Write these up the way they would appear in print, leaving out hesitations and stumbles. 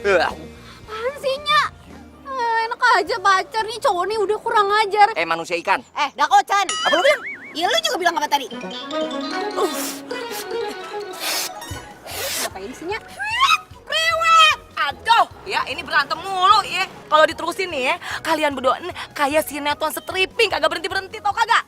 Apaan sih, Nya? Enak aja pacar nih, cowok nih udah kurang ajar. Manusia ikan. Dakocan. Apa lu bilang? Iya, lu juga bilang apa tadi? Ngapain sih, Nya? Priwet! Aduh, ya ini berantem mulu ya. Kalau diterusin nih ya, kalian berdua nih kayak sinetron stripping, kagak berhenti-berhenti tau kagak?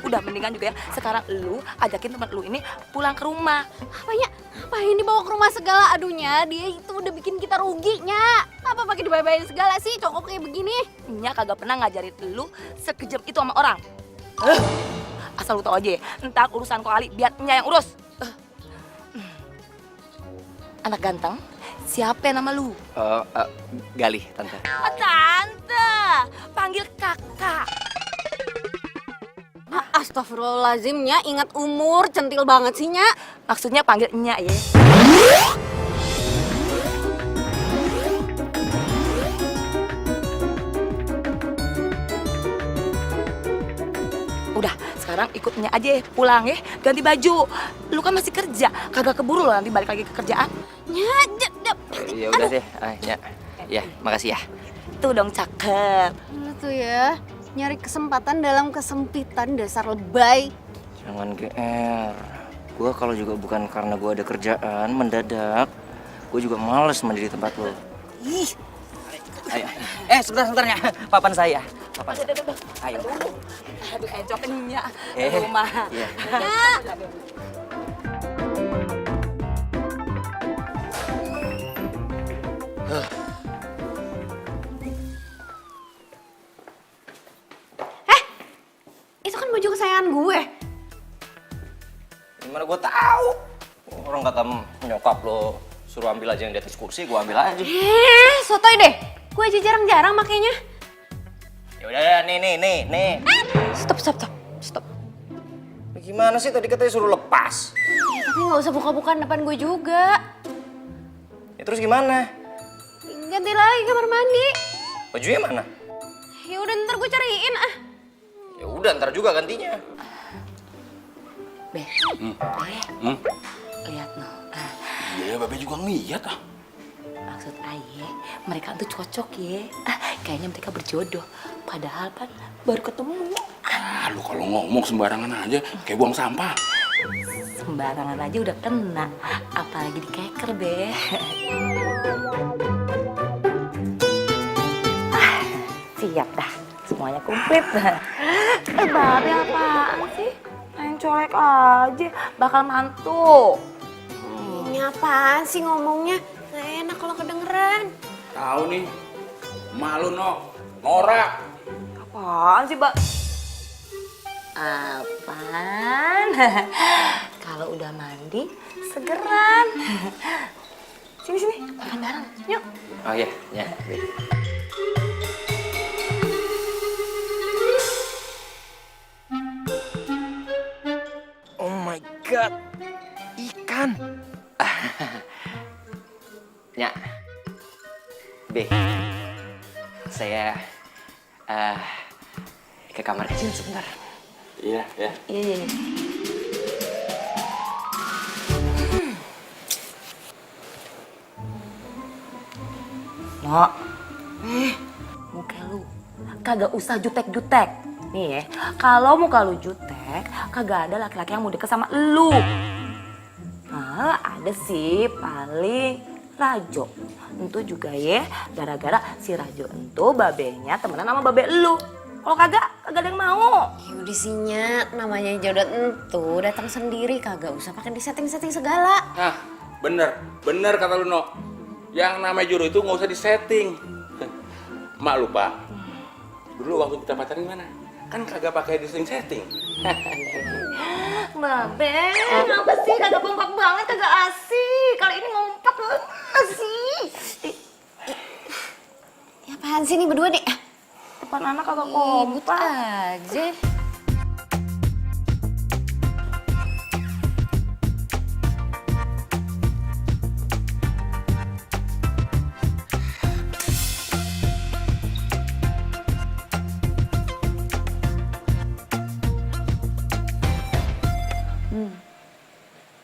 Udah mendingan juga ya, sekarang lu ajakin teman lu ini pulang ke rumah. Apanya? Ngapain dibawa ke rumah segala? Aduhnya, dia itu udah bikin kita rugi, Nya. Apa pakai dibayar-bayarin segala sih, cowok kayak begini? Nya kagak pernah ngajarin lu sekejam itu sama orang. Asal lu tau aja ya, ntar urusan kali biar Nya yang urus. Anak ganteng, siapa nama lu? Galih, tante. Tante, panggil kakak. Astagfirullahaladzim, Nya. Ingat umur, centil banget sih, Nya. Maksudnya panggil Nya ya. Udah, sekarang ikut Nya aja ya, pulang ya. Ganti baju. Lu kan masih kerja, kagak keburu loh nanti balik lagi ke kerjaan. Nya, Ya udah deh, Nya. Ya, makasih ya. Tuh dong cakep. lu tuh ya, nyari kesempatan dalam kesempitan, dasar lebay. Jangan GR. Gua kalau juga bukan karena gua ada kerjaan mendadak, gua juga males mandi di tempat lo. Ih, Ayo. Sebentar-sebentarnya. Papan saya. Papan saya. Ayo. Aduh, encoknya Nya. Eh, Rumah. iya. Nya. Itu kan baju kesayangan gue. Gimana gua tahu? Orang kata nyokap lo suruh ambil aja yang di atas kursi, gua ambil aja. Sotoy deh. Gue aja jarang-jarang makainya. Ya udah, nih. Stop. Gimana sih tadi katanya suruh lepas? Ya, tapi nggak usah buka-bukaan depan gue juga. Ya terus gimana? Ganti lagi kamar mandi. Bajunya mana? Ya udah ntar gue cariin ah. Ya udah, ntar juga gantinya. Be, lihat no. Iya, Babe juga ngeliat ah. Maksud aye, mereka tuh cocok ya. Kayaknya mereka berjodoh. Padahal kan baru ketemu. Lu kalau ngomong sembarangan aja, kayak buang sampah. Sembarangan aja udah kena. Apalagi di keker, Be. Siap dah. Semuanya komplit. Babe apaan sih? Main colek aja. Bakal mantu. Ini apaan sih ngomongnya? Gak enak kalau kedengeran. Tahu nih, malu no, norak. Apaan sih, Mbak? Apaan? Kalau udah mandi, segeran. Sini, makan bareng. Yuk. Oh iya, ya. Oh my god, ikan. Nya, B, saya ke kamar kecil sebentar. Iya, ya. Iya. Nok, muka lu kagak usah jutek-jutek. Nih ya, kalau muka lu jutek, kagak ada laki-laki yang mau deket sama lu. Nah, ada sih paling Rajo. Entu juga ya, gara-gara si Rajo entu babenya temenan sama babe lu. Kalau kagak ada yang mau. Ya udah sinya, namanya jodoh entu datang sendiri, kagak usah pakai disetting-setting segala. Nah, bener kata lu no. Yang namanya jodoh itu nggak usah disetting. Mak lupa. Dulu waktu kita pacaran gimana? Kan kagak pakai disetting. Babe, kenapa sih kagak kompak banget, kagak asik. Kali ini ngompak asik. Ya apaan sih nih berdua deh? Depan anak kagak Ribut kompak. aja.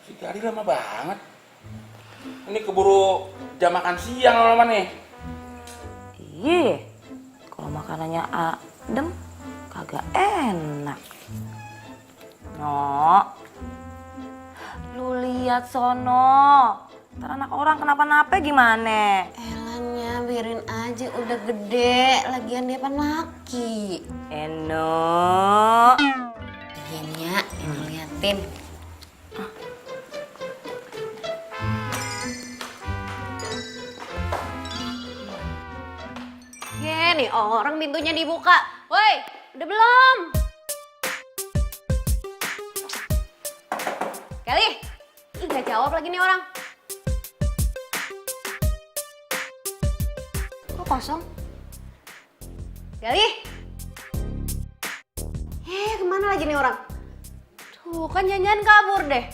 Si Gari lama banget. Ini keburu jam makan siang lama nih. Iya, kalau makanannya adem kagak enak. No, lu lihat sono, ntar anak orang kenapa-napa gimana? Elanya biarin aja, udah gede, lagian dia pan laki. Eno. Lagian ya, Eno liatin. Nih orang pintunya dibuka. Woi, udah belum? Kali, ih gak jawab lagi nih orang. Kok kosong? Kali. Kemana lagi nih orang? Tuh kan jangan kabur deh.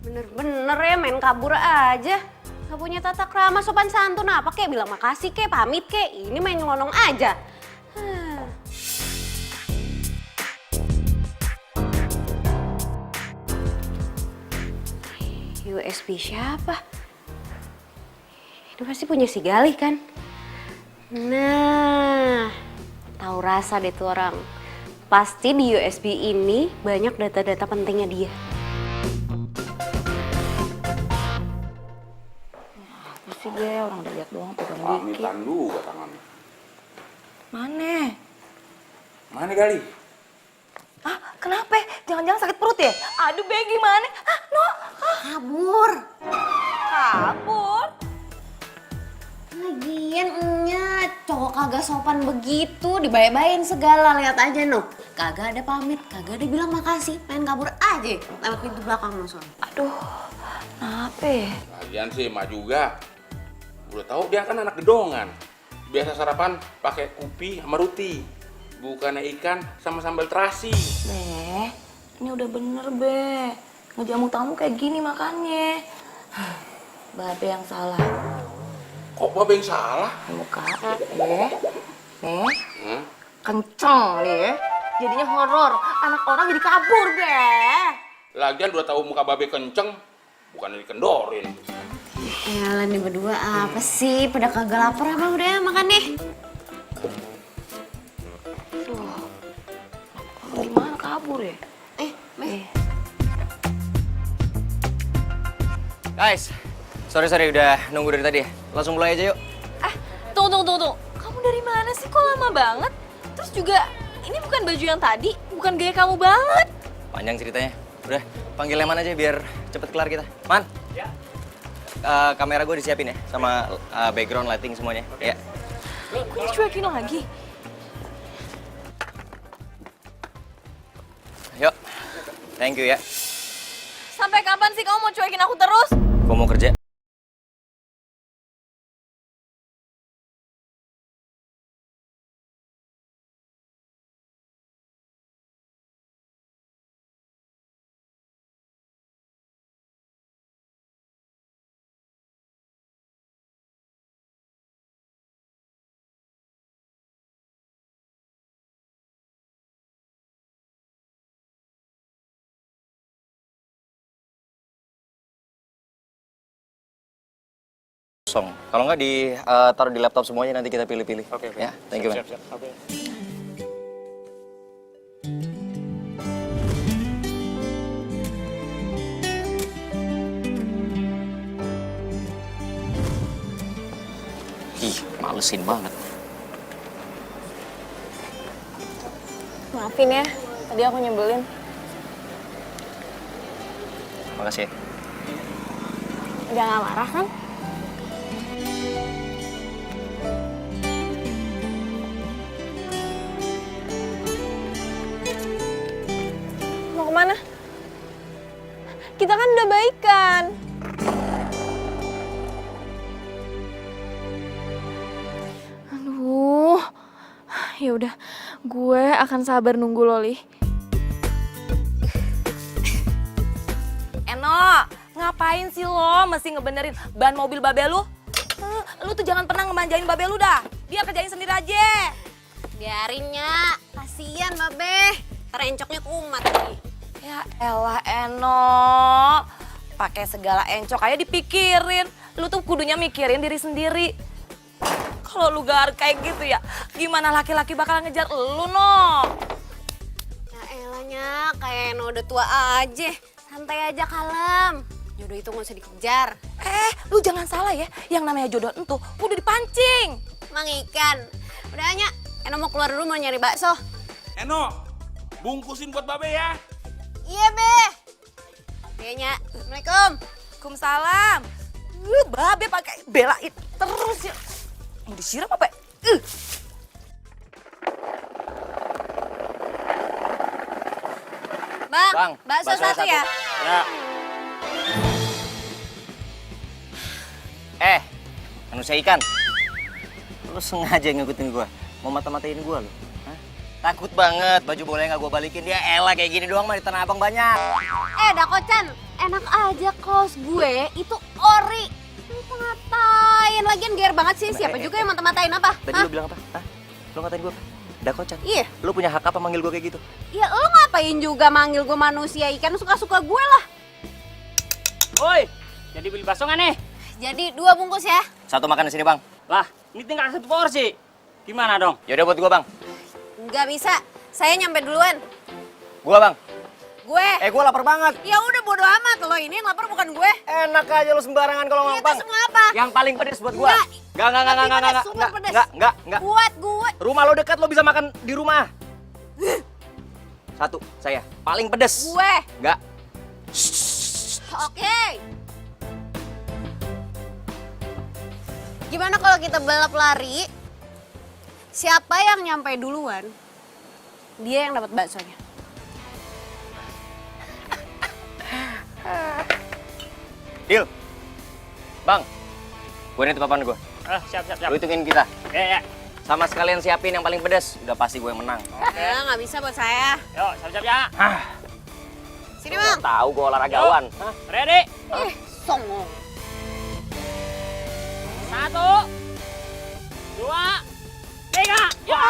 Bener-bener ya main kabur aja. Gak punya tata krama sopan santun apa kek, bilang makasih kek, pamit kek. Ini main nyelonong aja. USB siapa? Itu pasti punya si Galih kan? Nah, tahu rasa deh tuh orang. Pasti di USB ini banyak data-data pentingnya dia. Sih gue orang udah lihat doang pegang dikit. Pamitan juga tangannya. Mana? Mana kali? Ah, kenapa? Jangan-jangan sakit perut ya? Aduh, Be, gimana? Ah, no. Kabur. Kabur? Lagian enyak, cowok kagak sopan begitu, dibayar-bayarin segala, lihat aja no. Kagak ada pamit, kagak ada bilang makasih, main kabur aja lewat pintu belakang no soalnya. Aduh, kenapa ya? Lagian sih emak juga. Udah tahu dia kan anak gedongan. Biasa sarapan pakai kopi sama roti. Bukannya ikan sama sambal terasi. Be, ini udah bener, Be. Ngejamu tamu kayak gini makannya. Babe yang salah. Kok babe yang salah? Muka, Be. Nih, kenceng nih ya. Jadinya horor. Anak orang jadi kabur, Be. Lagian udah tahu muka babe kenceng, bukannya dikendorin. Elah nih berdua apa sih? Pada kagak lapar apa udah makan nih? Gimana kabur ya? Guys, sorry udah nunggu dari tadi ya. Langsung mulai aja yuk. Tunggu. Kamu dari mana sih? Kok lama banget? Terus juga, ini bukan baju yang tadi, bukan gaya kamu banget. Panjang ceritanya. Udah, panggil Leman aja biar cepet kelar kita. Man. Ya. Kamera gue disiapin ya, sama background lighting semuanya. Ya. Kok dicuekin lagi? Yuk. Thank you ya. Sampai kapan sih kamu mau cuekin aku terus? Gue mau kerja. Kosong. Kalau nggak taruh di laptop semuanya, nanti kita pilih-pilih. Oke. Ya, thank you, man. Siap. Oke. Ih, malesin banget. Maafin ya, tadi aku nyebelin. Makasih ya. Udah gak marah kan? Mau kemana? Kita kan udah baikan. Aduh, ya udah, gue akan sabar nunggu Loli. Eno, ngapain sih lo mesti ngebenerin ban mobil babe lu? Lu tuh jangan pernah ngemanjain babe lu dah. Dia kerjain sendiri aja. Biarinnya, kasihan babe. Terencoknya kumat nih. Ya elah Eno, pakai segala encok aja dipikirin. Lu tuh kudunya mikirin diri sendiri. Kalau lu gak kayak gitu ya, gimana laki-laki bakal ngejar lu, no? Ya elahnya, kayak no udah tua aja. Santai aja, kalem. Jodoh itu gak usah dikejar. Lu jangan salah ya, yang namanya jodoh entuh udah dipancing. Mang ikan. Udah hanya, Eno mau keluar dulu mau nyari bakso. Eno, bungkusin buat Babe ya. Iya, Be. Kayaknya. Assalamualaikum. Waalaikumsalam. Babe pakai belain terus ya. Mau disiram apa? Bang, bakso satu ya. Ya. Manusia ikan. Lu sengaja ngikutin gua, mau mata-matain gua lu. Hah? Takut banget, baju boleh nggak gua balikin? Dia elah kayak gini doang mah di Tanah Abang banyak. Dakocan, enak aja kaos gue itu ori. Lu ngatain, lagian gear banget sih. Siapa juga yang mata-matain apa? Tadi lu bilang apa? Hah? Lu ngatain gua apa? Dakocan. Iya. Lu punya hak apa manggil gua kayak gitu? Ya lu ngapain juga manggil gue manusia ikan, suka-suka gue lah. Woi, jadi beli bakso nggak nih? Jadi 2 bungkus ya. Satu makan di sini, Bang. Lah, ini tinggal 1 porsi. Gimana dong? Yaudah buat gua, Bang. Nggak bisa, saya nyampe duluan. Gua, Bang. Gue. Gua lapar banget. Ya udah bodo amat, lo ini yang lapar bukan gue. Enak aja lu sembarangan kalau ngomong, Itu Bang. semua apa? Yang paling pedes buat gua. Nggak. Enggak. Super pedes. Enggak. Buat gue. Rumah lo dekat, lo bisa makan di rumah. Satu, saya. Paling pedes. Gue. Enggak. Oke. Gimana kalau kita balap lari? Siapa yang nyampe duluan, dia yang dapat baksonya. Deal. Bang, gue nitip papan gue. Siap. Lu hitungin kita. Ya. Sama sekalian siapin yang paling pedes. Udah pasti gue yang menang. Ya nggak bisa buat saya. Yuk, siap ya. Sini bang. Tahu gue olahragawan. Hah? Ready? Songong. 1, 2, 3. Ya!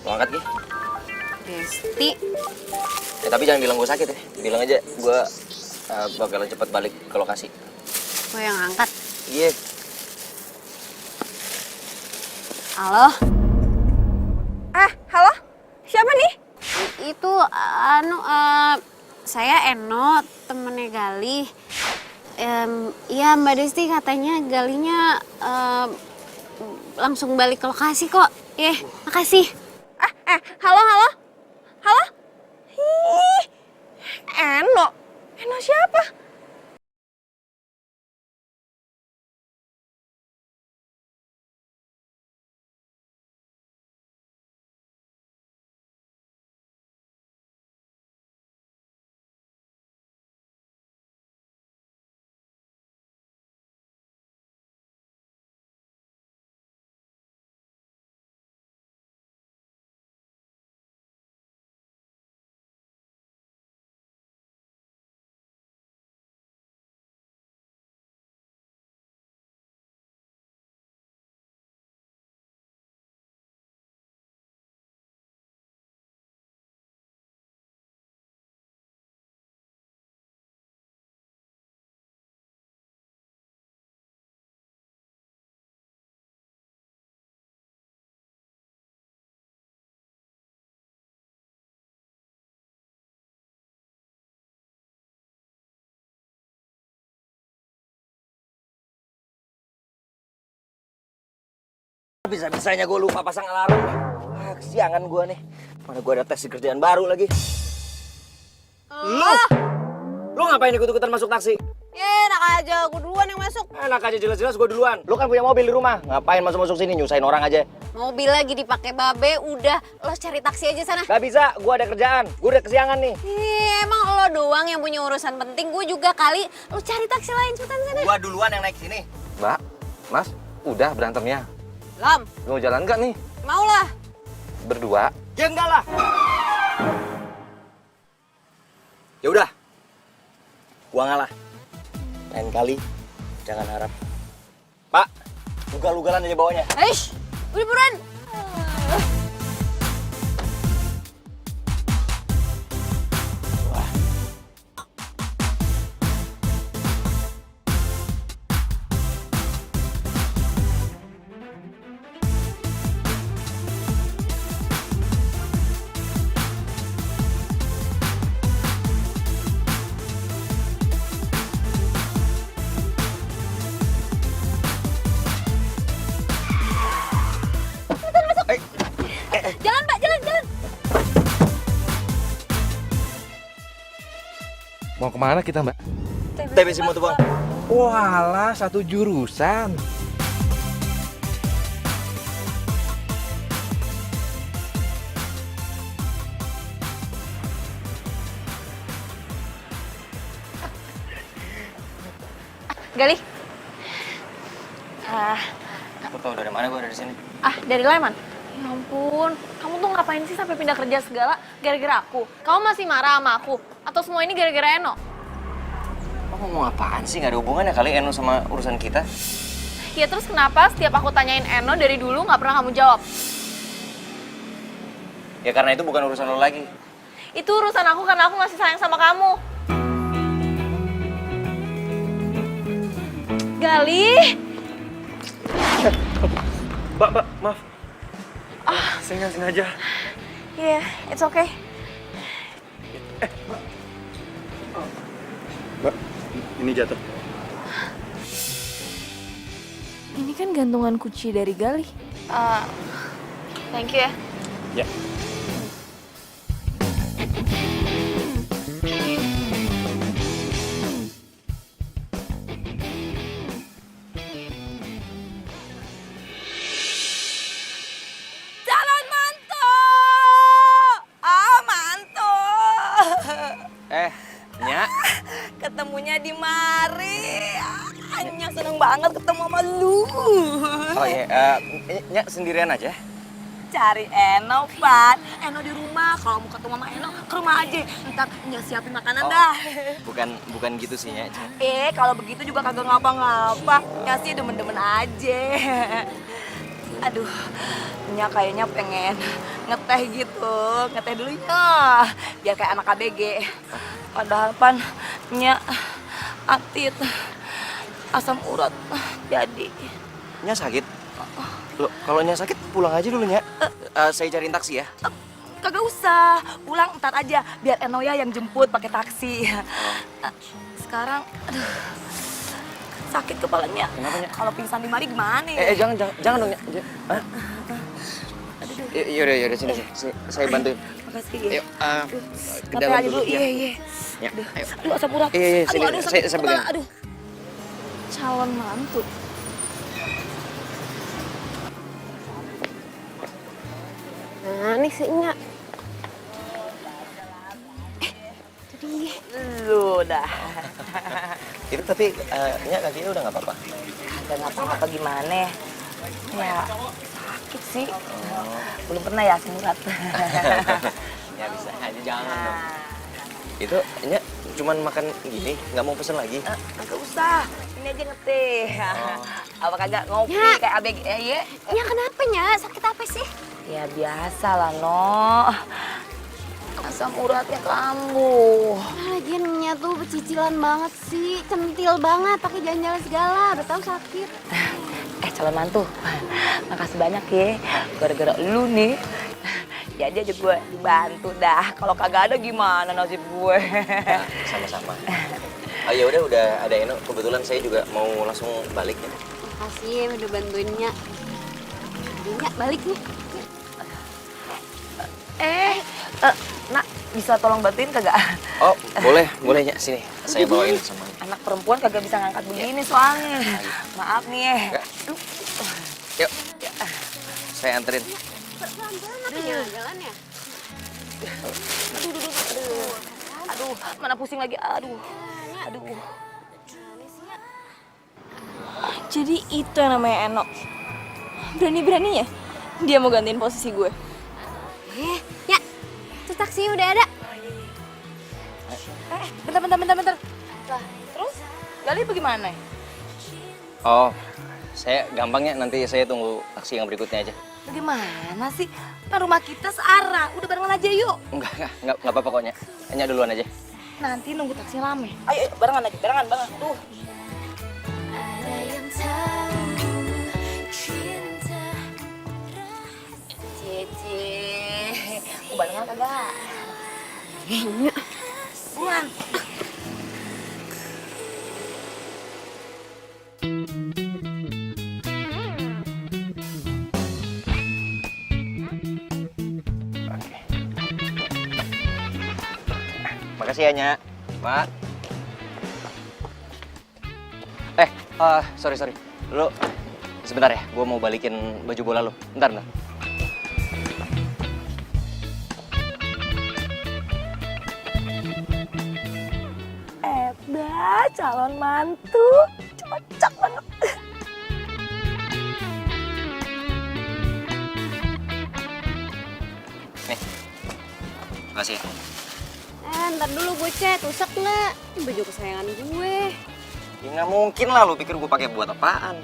Lo angkat Ki. Desti. Tapi jangan bilang gue sakit ya. Bilang aja gue bakalan cepet balik ke lokasi. Gue yang angkat. Iya. Halo? Halo? Siapa nih? Itu, saya Eno, temennya Galih. Iya Mbak Desti katanya Galihnya langsung balik ke lokasi kok. Makasih. Halo? Halo? Ih, Eno? Eno siapa? Bisa-bisanya gue lupa pasang alarm. Kesiangan gue nih. Mana gue ada tes di kerjaan baru lagi. Lu ngapain ikut-ikutan masuk taksi? Enak aja, gue duluan yang masuk. Enak aja jelas-jelas gue duluan. Lu kan punya mobil di rumah. Ngapain masuk-masuk sini nyusahin orang aja? Mobil lagi dipakai Babe, udah lo cari taksi aja sana. Gak bisa, gue ada kerjaan. Gue udah kesiangan nih. Emang lo doang yang punya urusan penting, gue juga kali. Lo cari taksi lain cepetan sana. Gue duluan yang naik sini. Mbak, Mas, udah berantemnya. Lam, Mau jalan nggak nih? mau lah. Berdua? Ya enggak lah. Ya udah. Gua ngalah. Lain kali jangan harap. Pak, ugal-ugalan aja bawanya. Aish, udah buruan. Jalan, Mbak, jalan. Mau kemana kita, Mbak? TBC Moto Bang. Walah, satu jurusan. Galih. Lu tau dari mana gua ada di sini? Dari Leman. Ya ampun, kamu tuh ngapain sih sampai pindah kerja segala gara-gara aku? Kamu masih marah sama aku? Atau semua ini gara-gara Eno? Lo ngomong apaan sih? Gak ada hubungannya kali Eno sama urusan kita. Ya terus kenapa setiap aku tanyain Eno dari dulu nggak pernah kamu jawab? Ya karena itu bukan urusan lo lagi. Itu urusan aku karena aku masih sayang sama kamu. Galih. Mbak, maaf. Saya nggak sengaja. Yeah, it's okay. Mbak, ini jatuh. Ini kan gantungan kunci dari Galih. Thank you ya. Ya. Calon mantu! Mantu! Nya. Ketemunya di mari. Anya seneng banget ketemu sama lu. Oh iya, Nya sendirian aja. Cari Eno, Pan. Eno di rumah. Kalau mau ketemu sama Eno, ke rumah aja. Ntar Nya siapin makanan dah. Bukan gitu sih, Nya. Kalau begitu juga kagak ngapa-ngapa. Ya sih demen-demen aja. Aduh, Nya kayaknya pengen ngeteh gitu, ngeteh dulunya, biar kayak anak ABG. Padahal pan Nya atit, asam urat jadi. Nya sakit? Loh, kalau Nya sakit pulang aja dulu, Nya. Saya cariin taksi ya. Kagak usah, pulang ntar aja, biar Enoya yang jemput pakai taksi. Sekarang, aduh, sakit kepalanya. Kenapa, Nya? Kalau pingsan di mari gimana? Ya? Jangan dong, Nya. Hah? Yaudah, sini. Saya bantuin. Makasih ya. Yuk, ke Santai dalam aja dulu, ya. iya. Ya, ayo. Aduh, asam urat. Iya, sini. Aduh, sakit Saya kepala, pegang. aduh. Calon mantu. Nah, nih si Nya. Lu dah. Itu tapi Nya kakinya udah nggak apa-apa. Kagak ngapa-ngapa gimana. Ya, sakit sih. Belum pernah ya asam urat. Ya bisa aja, jangan dong. Itu Nya cuman makan gini, nggak mau pesen lagi. Kagak usah. Ini aja ngeteh. Apa kagak ngopi Ya. kayak ABG ya? Nya kenapa Nya? Sakit apa sih? Ya biasa lah, No. Asam uratnya kambuh. Nah, lagian Nya tuh becicilan banget sih, centil banget, pakai jalan-jalan segala, udah tahu sakit. Calon mantu, makasih banyak ya. Gara-gara lu nih, jadi aja gue dibantu dah. Kalau kagak ada gimana nasib gue? Ya, sama-sama. Oh ya udah ada Eno. Kebetulan saya juga mau langsung balik ya. Makasih ya udah bantuin Nya. Nya balik nih. Nak, bisa tolong bantuin kagak? Oh, boleh Nya. Sini, saya bawain sama. Anak perempuan kagak bisa ngangkat begini soalnya. Maaf nih ya. Yuk, saya anterin. Pelan-pelan apa Nya jalannya? Aduh, mana pusing lagi. Aduh. Jadi itu yang namanya Eno. Berani-beraninya dia mau gantiin posisi gue. Nya, tuh taksi udah ada. Bentar. Lah, terus Gali bagaimana? Oh, saya gampangnya nanti saya tunggu taksi yang berikutnya aja. Bagaimana sih? Kan rumah kita searah. Udah barengan aja yuk. Enggak apa-apa kok, Nya. Nya duluan aja. Nanti nunggu taksi rame. Ayo, barengan aja, barengan. Tuh. Cici, mau barengan kagak? Buruan. Oke. Makasih ya, Nya. Mak. Sorry. Lu sebentar ya, gua mau balikin baju bola lu. Bentar. Calon mantu. Cocok banget. Nih. Makasih. Ntar dulu gue cek, rusak lah. Ini baju kesayangan gue. Ya nggak mungkin lah, lu pikir gue pakai buat apaan?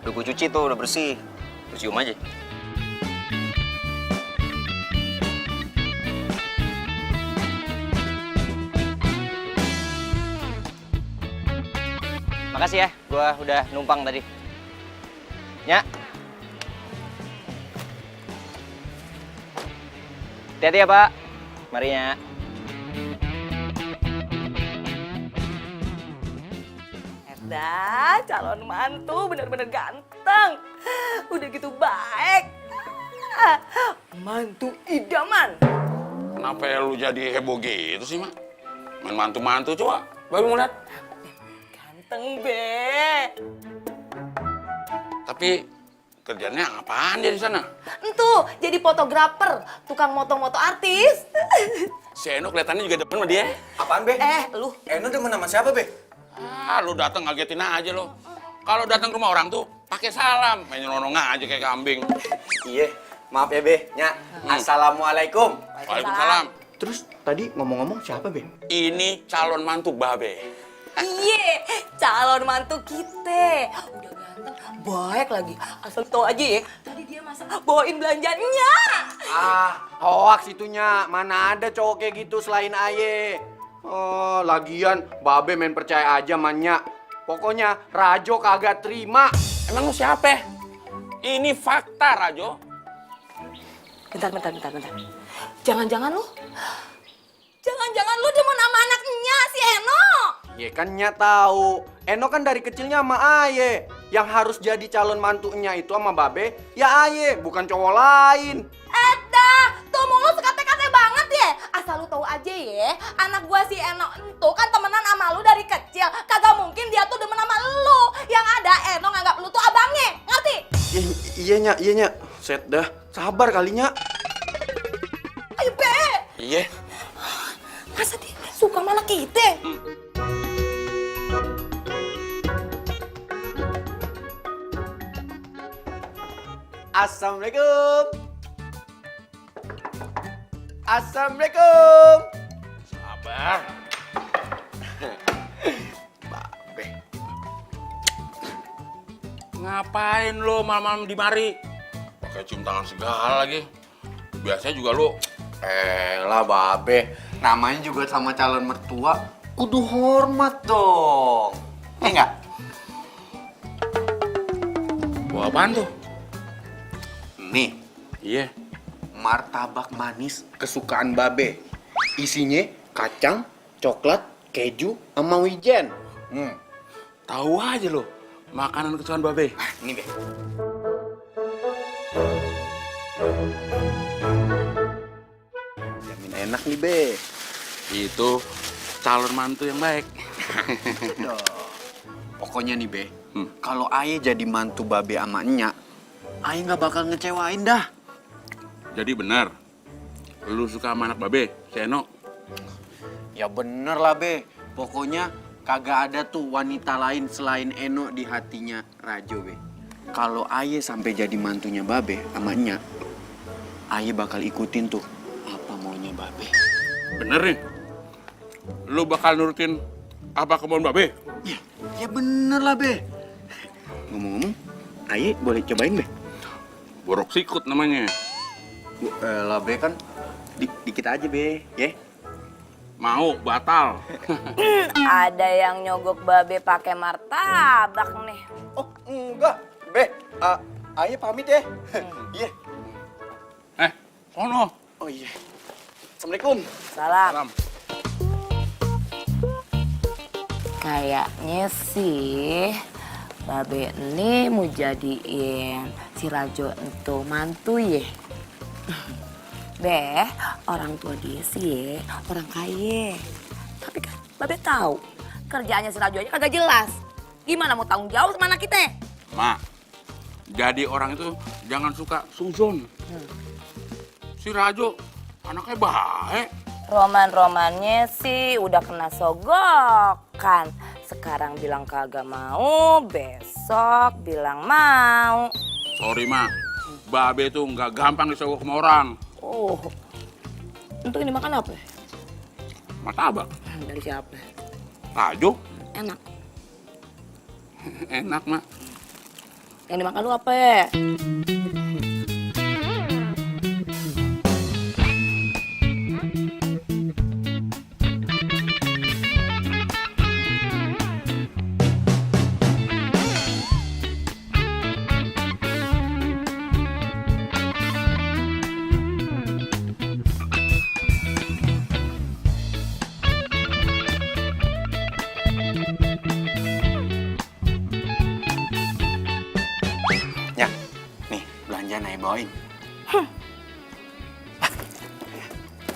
Udah gue cuci tuh, udah bersih. Terus cium aja. Makasih ya, gue udah numpang tadi. Nya. Hati-hati ya, Pak. Mari, Nya. Calon mantu bener-bener ganteng. Udah gitu baik. Mantu idaman. Kenapa lu jadi heboh gitu sih, Mak? Main mantu-mantu coba. Baru mau lihat. Ganteng, Be. Tapi kerjanya apaan dia di sana? Entuh, jadi fotografer, tukang moto-moto artis. Si Eno kelihatannya juga depan sama dia. Apaan, Be? Lu. Eno demen sama siapa, Be? Lu datang ngagetin aja lo. Kalau datang ke rumah orang tuh pakai salam, main nyelonong aja kayak kambing. Iya, maaf ya, Be. Nya, Assalamualaikum. Waalaikumsalam. Terus tadi ngomong-ngomong siapa, Be? Ini calon mantu Babe. Iya, calon mantu kita. Udah ganteng, baik lagi. Asal tau aja ya, tadi dia masa bawain belanjanya. Ah, hoaks itunya. Mana ada cowok kayak gitu selain Aye. Oh, lagian Babe main percaya aja mannya. Pokoknya Rajo kagak terima. Emang lu siapa? Ini fakta, Rajo. Bentar. Jangan-jangan lu demen sama anaknya si Eno. Ya kan Nya tahu. Eno kan dari kecilnya sama Aye. Yang harus jadi calon mantunya itu sama Babe, ya Aye, bukan cowok lain. Tuh mulut sekate-kate banget ya. Asal lu tahu aja ya, anak gua si Eno itu kan temenan sama lu dari kecil. Kagak mungkin dia tuh demen sama lu. Yang ada Eno nganggap lu tuh abangnya, ngerti? Iya Nya. Set dah. Sabar kalinya. Ayo Be, Iya. masa dia suka sama anak kita? Assalamualaikum. Assalamualaikum. Sabar. Babe. Ngapain lu malam-malam di mari? Pakai cium tangan segala lagi. Biasanya juga lu. Lah Babe, namanya juga sama calon mertua, kudu hormat dong. Enggak? Bawa apaan tuh? Nih, Iya. martabak manis kesukaan Babe. Isinya kacang, coklat, keju, sama wijen. Tahu aja lo. Makanan kesukaan Babe. Ini Be. Jamin enak nih Be. Itu calon mantu yang baik. Pokoknya nih Be, kalau Aye jadi mantu Babe sama Nya, Aye nggak bakal ngecewain dah. Jadi benar. Lu suka sama anak Babe, si Eno? Ya bener lah Be, pokoknya kagak ada tuh wanita lain selain Eno di hatinya Rajo Be. Kalau Aye sampai jadi mantunya Babe sama Nya, Aye bakal ikutin tuh apa maunya Babe. Bener nih. Lu bakal nurutin apa kemauan Babe? Ya bener lah Be. Ngomong-ngomong, Aye boleh cobain Be? Borok sikut namanya. Lah Be kan dikit aja Be, ya? Mau, batal. Ada yang nyogok Babe pakai martabak nih. Oh enggak, Be. Aye pamit ya. Iya. Sono. Oh iya. Assalamualaikum. Salam. Salam. Kayaknya sih Babe ini mau jadiin si Rajo itu mantu ya. Be, orang tua dia sih orang kaya. Tapi kan Babe tahu kerjaannya si Rajo aja kagak jelas. Gimana mau tanggung jawab sama anak kita? Mak, jadi orang itu jangan suka suzon. Si Rajo anaknya baik. Roman-romannya sih udah kena sogokan. Sekarang bilang kagak mau, besok bilang mau. Sorry, Mak. Babe tuh nggak gampang disogok sama orang. Oh, untuk ini makan apa? Martabak. Dari siapa? Rajo. Enak. Enak, Mak. Yang dimakan lu apa ya? Ya, nih belanjaan Aye bawain.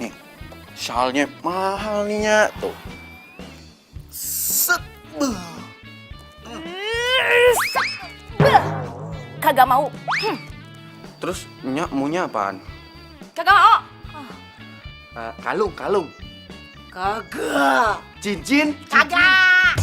Nih, shalnya mahal nih Nya. Tuh. Set. Kagak mau. Terus Nya maunya apaan? Kagak mau. Kalung. Kagak. Cincin. Kagak.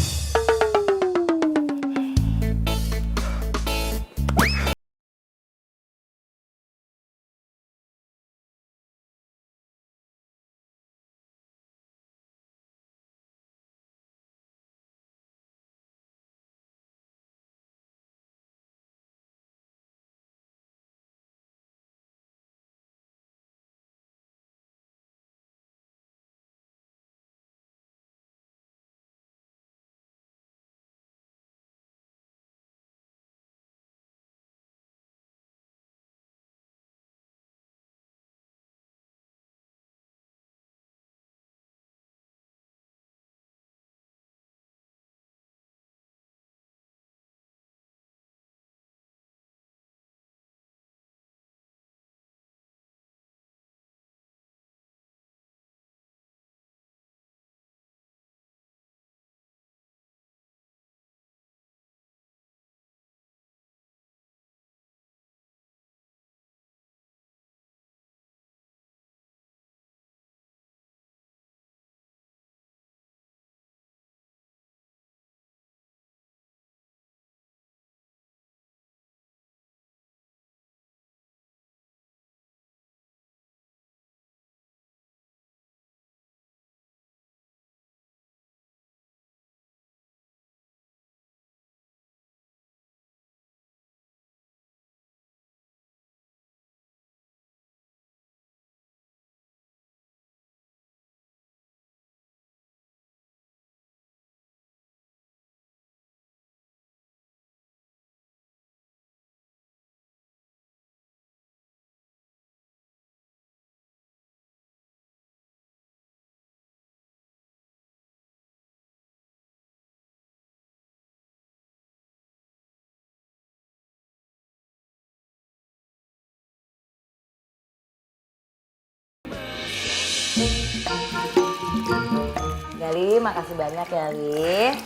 Gali, makasih banyak ya, Li.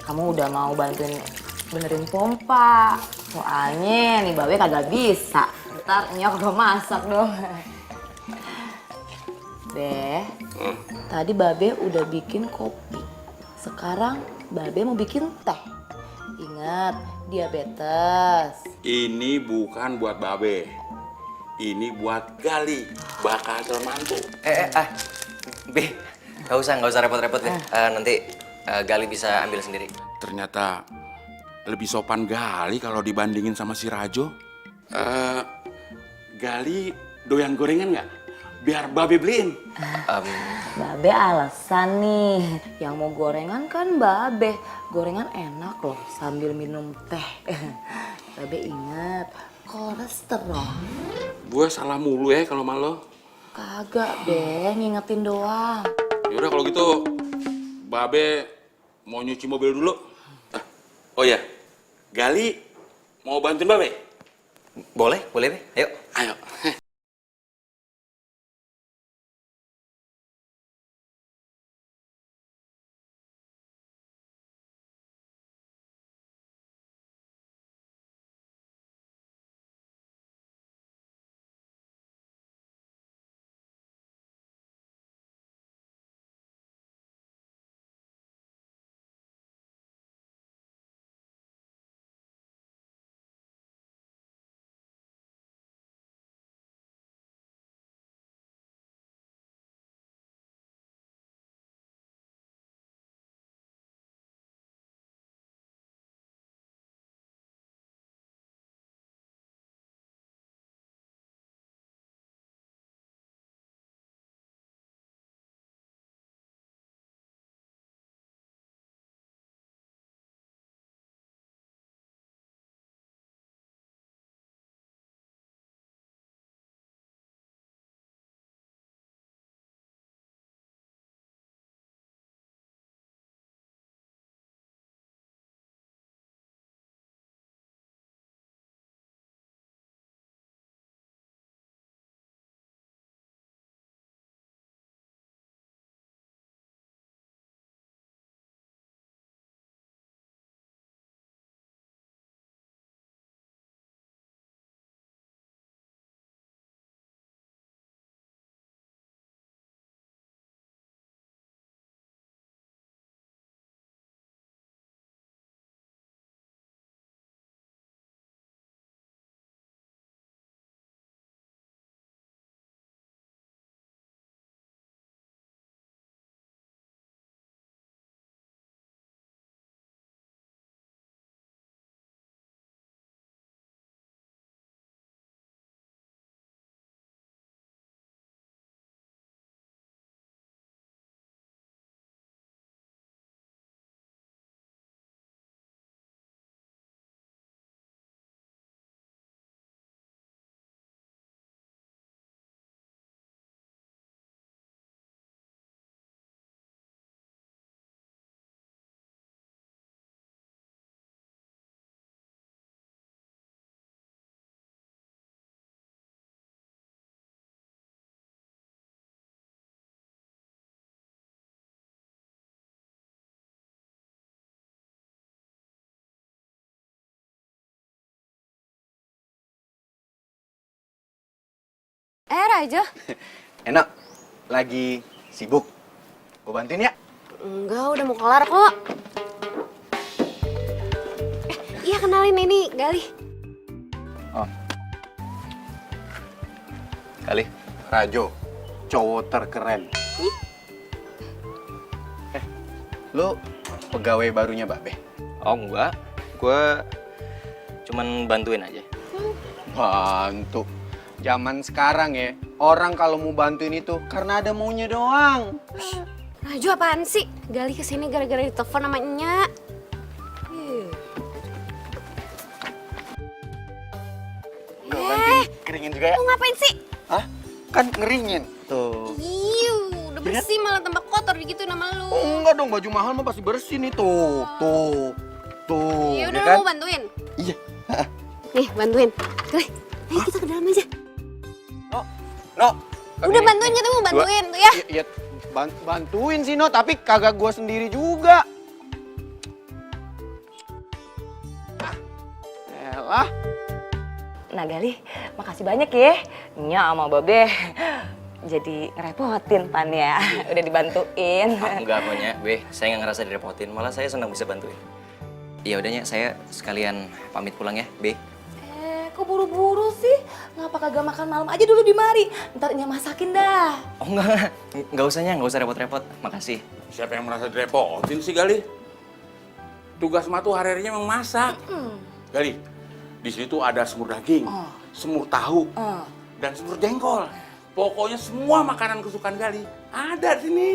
Kamu udah mau bantuin benerin pompa. Soalnya nih Babe kagak bisa. Ntar nyok kagak masak dong. Be, tadi Babe udah bikin kopi. Sekarang Babe mau bikin teh. Ingat, diabetes. Ini bukan buat Babe. Ini buat Gali, bakal calon mantu. Be, nggak usah repot-repot deh. Nanti Gali bisa ambil sendiri. Ternyata lebih sopan Gali kalau dibandingin sama si Rajo. Gali doyan gorengan nggak? Biar Babe beliin. Babe alasan nih, yang mau gorengan kan Babe. Gorengan enak loh sambil minum teh. Babe ingat, kolesterol. Gue salah mulu ya kalau malu. Kagak, Be, ngingetin doang. Yaudah kalau gitu, Babe mau nyuci mobil dulu. Oh ya, Gali mau bantuin Babe? Boleh, Be. Ayo. Ayo. Raja. Enak, lagi sibuk. Gue bantuin ya? Enggak, udah mau kelar kok. Iya kenalin ini Gali. Oh. Kali. Rajo, cowok terkeren. Lu pegawai barunya Babe? Oh enggak, gue cuman bantuin aja. Bantu. Zaman sekarang ya, orang kalau mau bantuin itu karena ada maunya doang. Raju apaan sih? Gali kesini gara-gara ditelepon sama Nya. Gue bantuin keringin juga ya? Mau ngapain sih? Hah? Kan ngeringin. Tuh. Udah bersih malah tambah kotor gitu nama lu. Oh, enggak dong, baju mahal mah pasti bersih nih. Tuh. Ya udah kan? lu mau bantuin. Iya. Nih, bantuin. Gali, ayo kita ke dalam aja. No. Udah bantuin gitu, mau bantuin tuh ya. Iya, Bantuin sih, No, tapi kagak gua sendiri juga. Elah. Nah Gali, makasih banyak ya. Nya sama Babe jadi ngerepotin Pan ya. Udah dibantuin. Enggak kok, Nya. Be, saya nggak ngerasa direpotin. Malah saya senang bisa bantuin. Iya udah, Nya. Saya sekalian pamit pulang ya, Be. Kok buru-buru sih? Ngapa kagak makan malam aja dulu di mari? Ntar Nya masakin dah. Oh enggak. Nggak usah, Nya. Nggak usah repot-repot. Makasih. Siapa yang merasa direpotin sih, Gali? Tugas mah tuh hari-harinya memang masak. Gali, di sini tuh ada semur daging, semur tahu, dan semur jengkol. Pokoknya semua makanan kesukaan Gali ada di sini.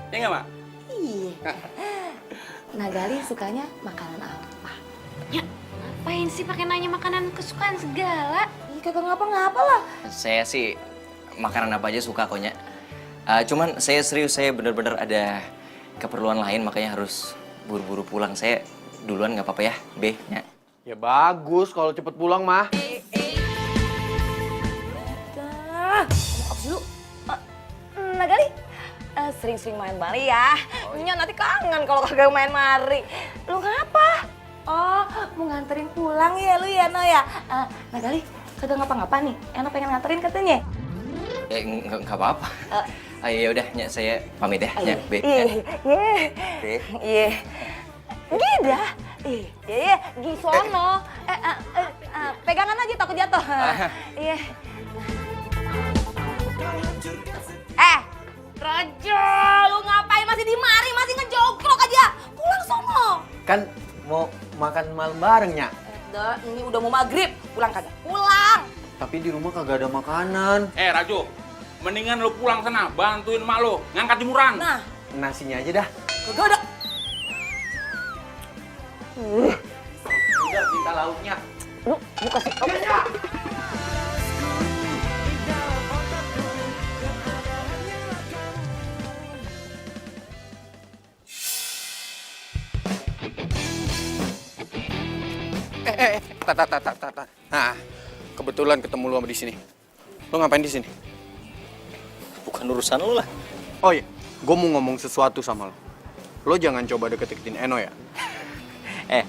Ya nggak, Mak? Iya. Nah Gali sukanya makanan apa? Ya, ngapain sih pakai nanya makanan kesukaan segala? Ih kagak ngapa-ngapa lah. Saya sih makanan apa aja suka kok, Nya. Cuman saya serius, saya bener-bener ada keperluan lain makanya harus buru-buru pulang. Saya duluan nggak apa-apa ya, Be, Nya. Ya bagus kalau cepet pulang mah. Apa sih lu? Nah Gali, sering-sering main mari ya. Nya nanti kangen kalau kagak main mari. Lu ngapa? Oh, mau nganterin pulang ya lu ya, No ya? Nah Gali, kagak ngapa-ngapa nih. Eno pengen nganterin katanya. Nggak apa-apa. Ya udah, Nya, saya pamit ya, Nya, Be. Be. Iya. Gida. Iya, Gisono. Pegangan aja takut jatuh. Iya. Raja, lu ngapain masih di mari? Masih ngejogrok aja. Pulang sono. Kan mau makan malam bareng, Nya. Ini udah mau maghrib. Pulang kagak? Pulang. Tapi di rumah kagak ada makanan. Rajo, mendingan lu pulang sana, bantuin mak lu ngangkat jemuran. Nah, Nasinya aja dah. kagak ada. Udah, minta lauknya. Lu kasih. Tak. Nah, kebetulan ketemu lu di sini. Lu ngapain di sini? Bukan urusan lu lah. Oh iya, gue mau ngomong sesuatu sama lo. Lo jangan coba deket-deketin Eno ya.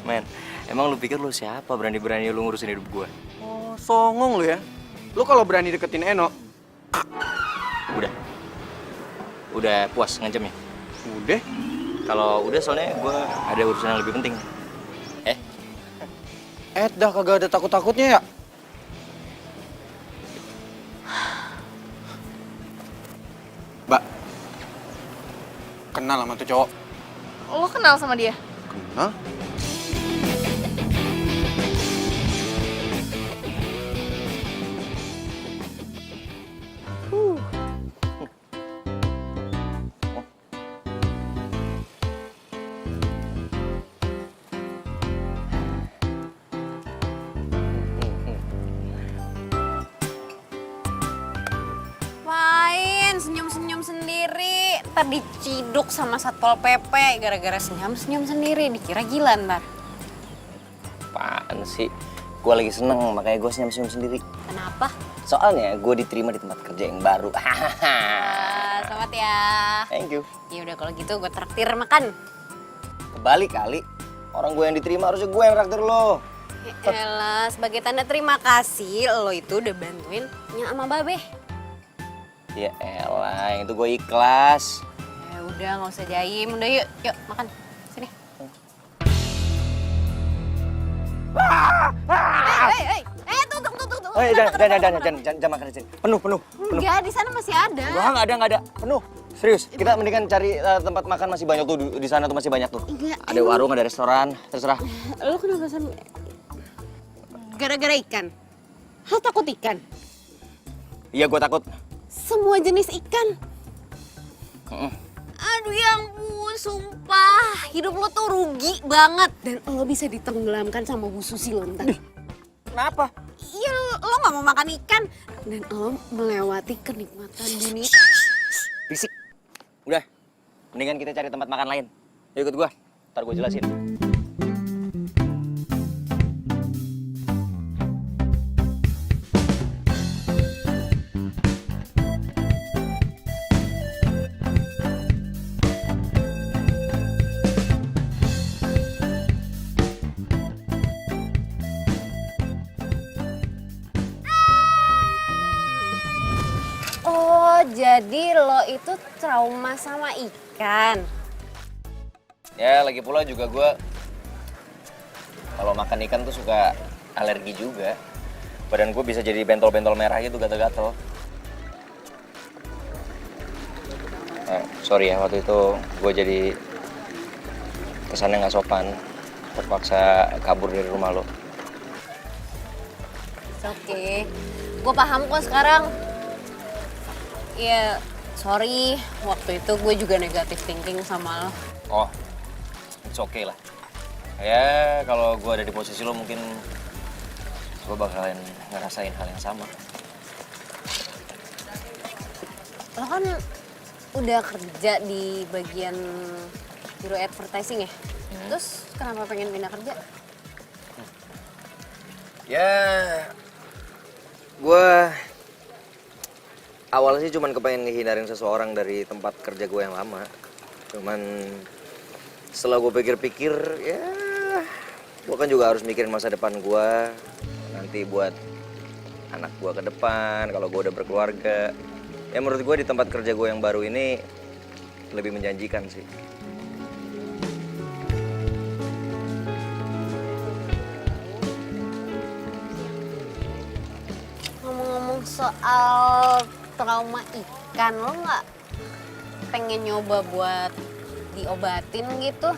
Men, emang lu pikir lu siapa berani-berani lu ngurusin hidup gua? Oh, songong lo ya. Lo kalau berani deketin Eno, Udah puas ngancamnya? udah. Kalau udah soalnya gua ada urusan yang lebih penting. Dah kagak ada takut-takutnya ya. Mbak, kenal sama tuh cowok? Lo kenal sama dia? Kenal? Main senyum-senyum sendiri, ntar diciduk sama Satpol PP gara-gara senyum-senyum sendiri, dikira gila ntar. Apaan sih? Gua lagi seneng, makanya gua senyum-senyum sendiri. Kenapa? Soalnya gua diterima di tempat kerja yang baru. Selamat ya. Thank you. Ya udah kalau gitu gue traktir makan. Kebalik kali. Orang gue yang diterima harusnya gue yang traktir lo. Ya elah, sebagai tanda terima kasih lo itu udah bantuin Nya sama Babe. Ya elah, yang itu gue ikhlas. Ya udah nggak usah jaim, udah yuk makan. Sini. Tunggu. Jangan makan di sini. Penuh. Enggak, di sana masih ada. Enggak ada. Penuh. Serius, kita mendingan cari tempat makan masih banyak tuh di sana tuh masih banyak tuh. Enggak, Ada warung, ada restoran, terserah. Lo kenapa sama... Gara-gara ikan? Lo takut ikan? Iya, gue takut. Semua jenis ikan? Aduh ya ampun, sumpah. Hidup lo tuh rugi banget. Dan lo bisa ditenggelamkan sama Bu Susi lo ntar. Kenapa? Iya, lo gak mau makan ikan. Dan lo melewati kenikmatan dunia. Bisik. Udah, mendingan kita cari tempat makan lain. Yuk ikut gue, ntar gue jelasin. Jadi lo itu trauma sama ikan? Ya lagi pula juga gue kalau makan ikan tuh suka alergi juga. Badan gue bisa jadi bentol-bentol merah gitu, gatel-gatel. Sorry ya, waktu itu gue jadi kesannya nggak sopan, terpaksa kabur dari rumah lo. Oke, gue paham kok sekarang. Ya, sorry, waktu itu gue juga negatif thinking sama lo. Oh, it's okay lah. Ya kalau gue ada di posisi lo mungkin gue bakalan ngerasain hal yang sama. Lo kan udah kerja di bagian biro advertising ya? Terus kenapa pengen pindah kerja? Ya, gue awalnya sih cuman kepengen ngehindarin seseorang dari tempat kerja gue yang lama. Cuman setelah gue pikir-pikir, ya gue kan juga harus mikirin masa depan gue. Nanti buat anak gue ke depan, kalau gue udah berkeluarga. Ya menurut gue di tempat kerja gue yang baru ini lebih menjanjikan sih. Ngomong-ngomong soal trauma ikan, lo nggak pengen nyoba buat diobatin gitu?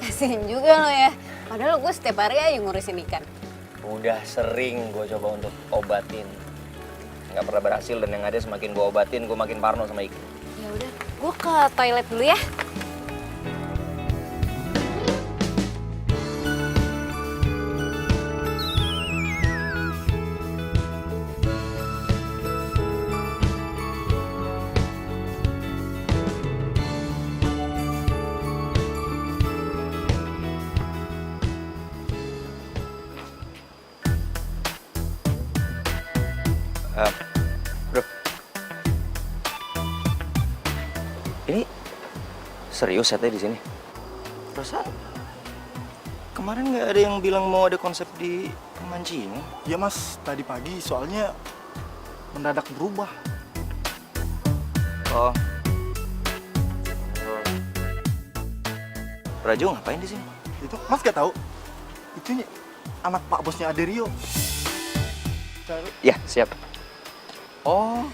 Kasihin juga lo ya, padahal gue setiap hari aja ngurusin ikan. Udah sering gue coba untuk obatin, nggak pernah berhasil, dan yang ada semakin gue obatin gue makin parno sama ikan. Ya udah, gue ke toilet dulu ya. Bro, ini serius setnya di sini? Perasaan kemarin nggak ada yang bilang mau ada konsep di mancing. Iya mas, tadi pagi soalnya mendadak berubah. Oh, Rajo ngapain di sini? Itu mas gak tahu? Itu anak pak bosnya Aderio. Ya siap. Oh,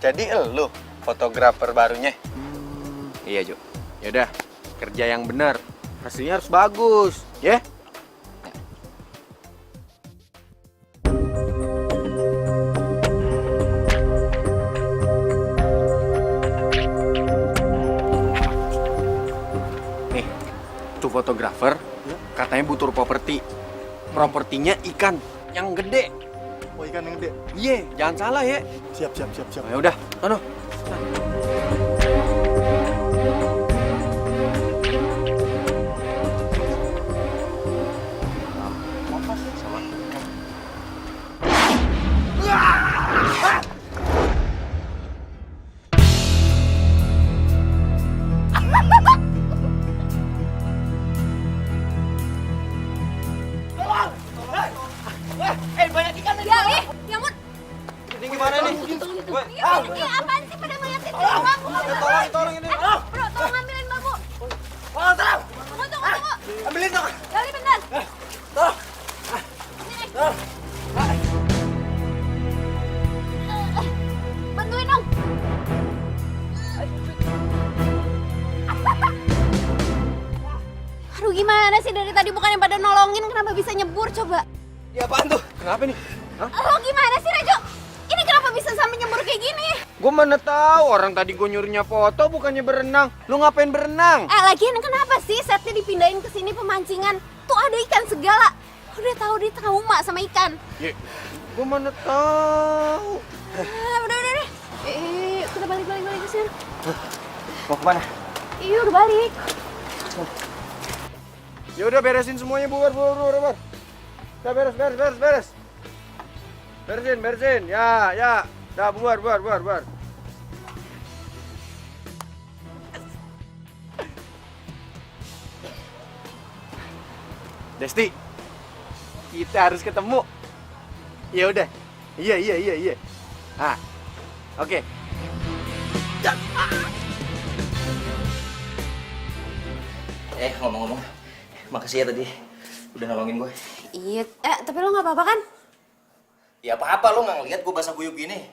jadi elu fotografer barunya? Iya Jo. Yaudah, kerja yang benar. Hasilnya harus bagus, ya? Nih, tuh fotografer katanya butuh properti. Propertinya ikan yang gede. Oh ikan yang gede. Iya, jangan salah ya. Siap. Ya udah, sono. Gimana nih? Ini apaan sih pada ngeliatin bambu? Tolong ini. Bro, tolong ambilin bambu. Tunggu. Ambilin dong. Gali bentar. Bantuin dong. Aduh gimana sih dari tadi bukannya pada nolongin, kenapa bisa nyebur coba? Ya apaan tuh? Kenapa nih? Lo gimana sih Rejo? Ini kenapa bisa sampai nyebur kayak gini? Gue mana tahu, orang tadi gue nyuruhnya foto bukannya berenang. Lu ngapain berenang? Lagian kenapa sih setnya dipindahin ke sini pemancingan? Tuh ada ikan segala. Udah tahu dia trauma sama ikan. Ya, gue mana tahu. Udah. Kita balik ke sini. Mau kemana? Iya udah balik. Ya udah beresin semuanya, bubar. Udah beres. Beresin. Ya. Dah bubar. Desti, kita harus ketemu. Ya udah. Iya. Ah, oke. Ngomong-ngomong, makasih ya tadi udah nolongin gue. Iya, tapi lo nggak apa-apa kan? Ya apa-apa, lo nggak ngeliat gue basah kuyup gini.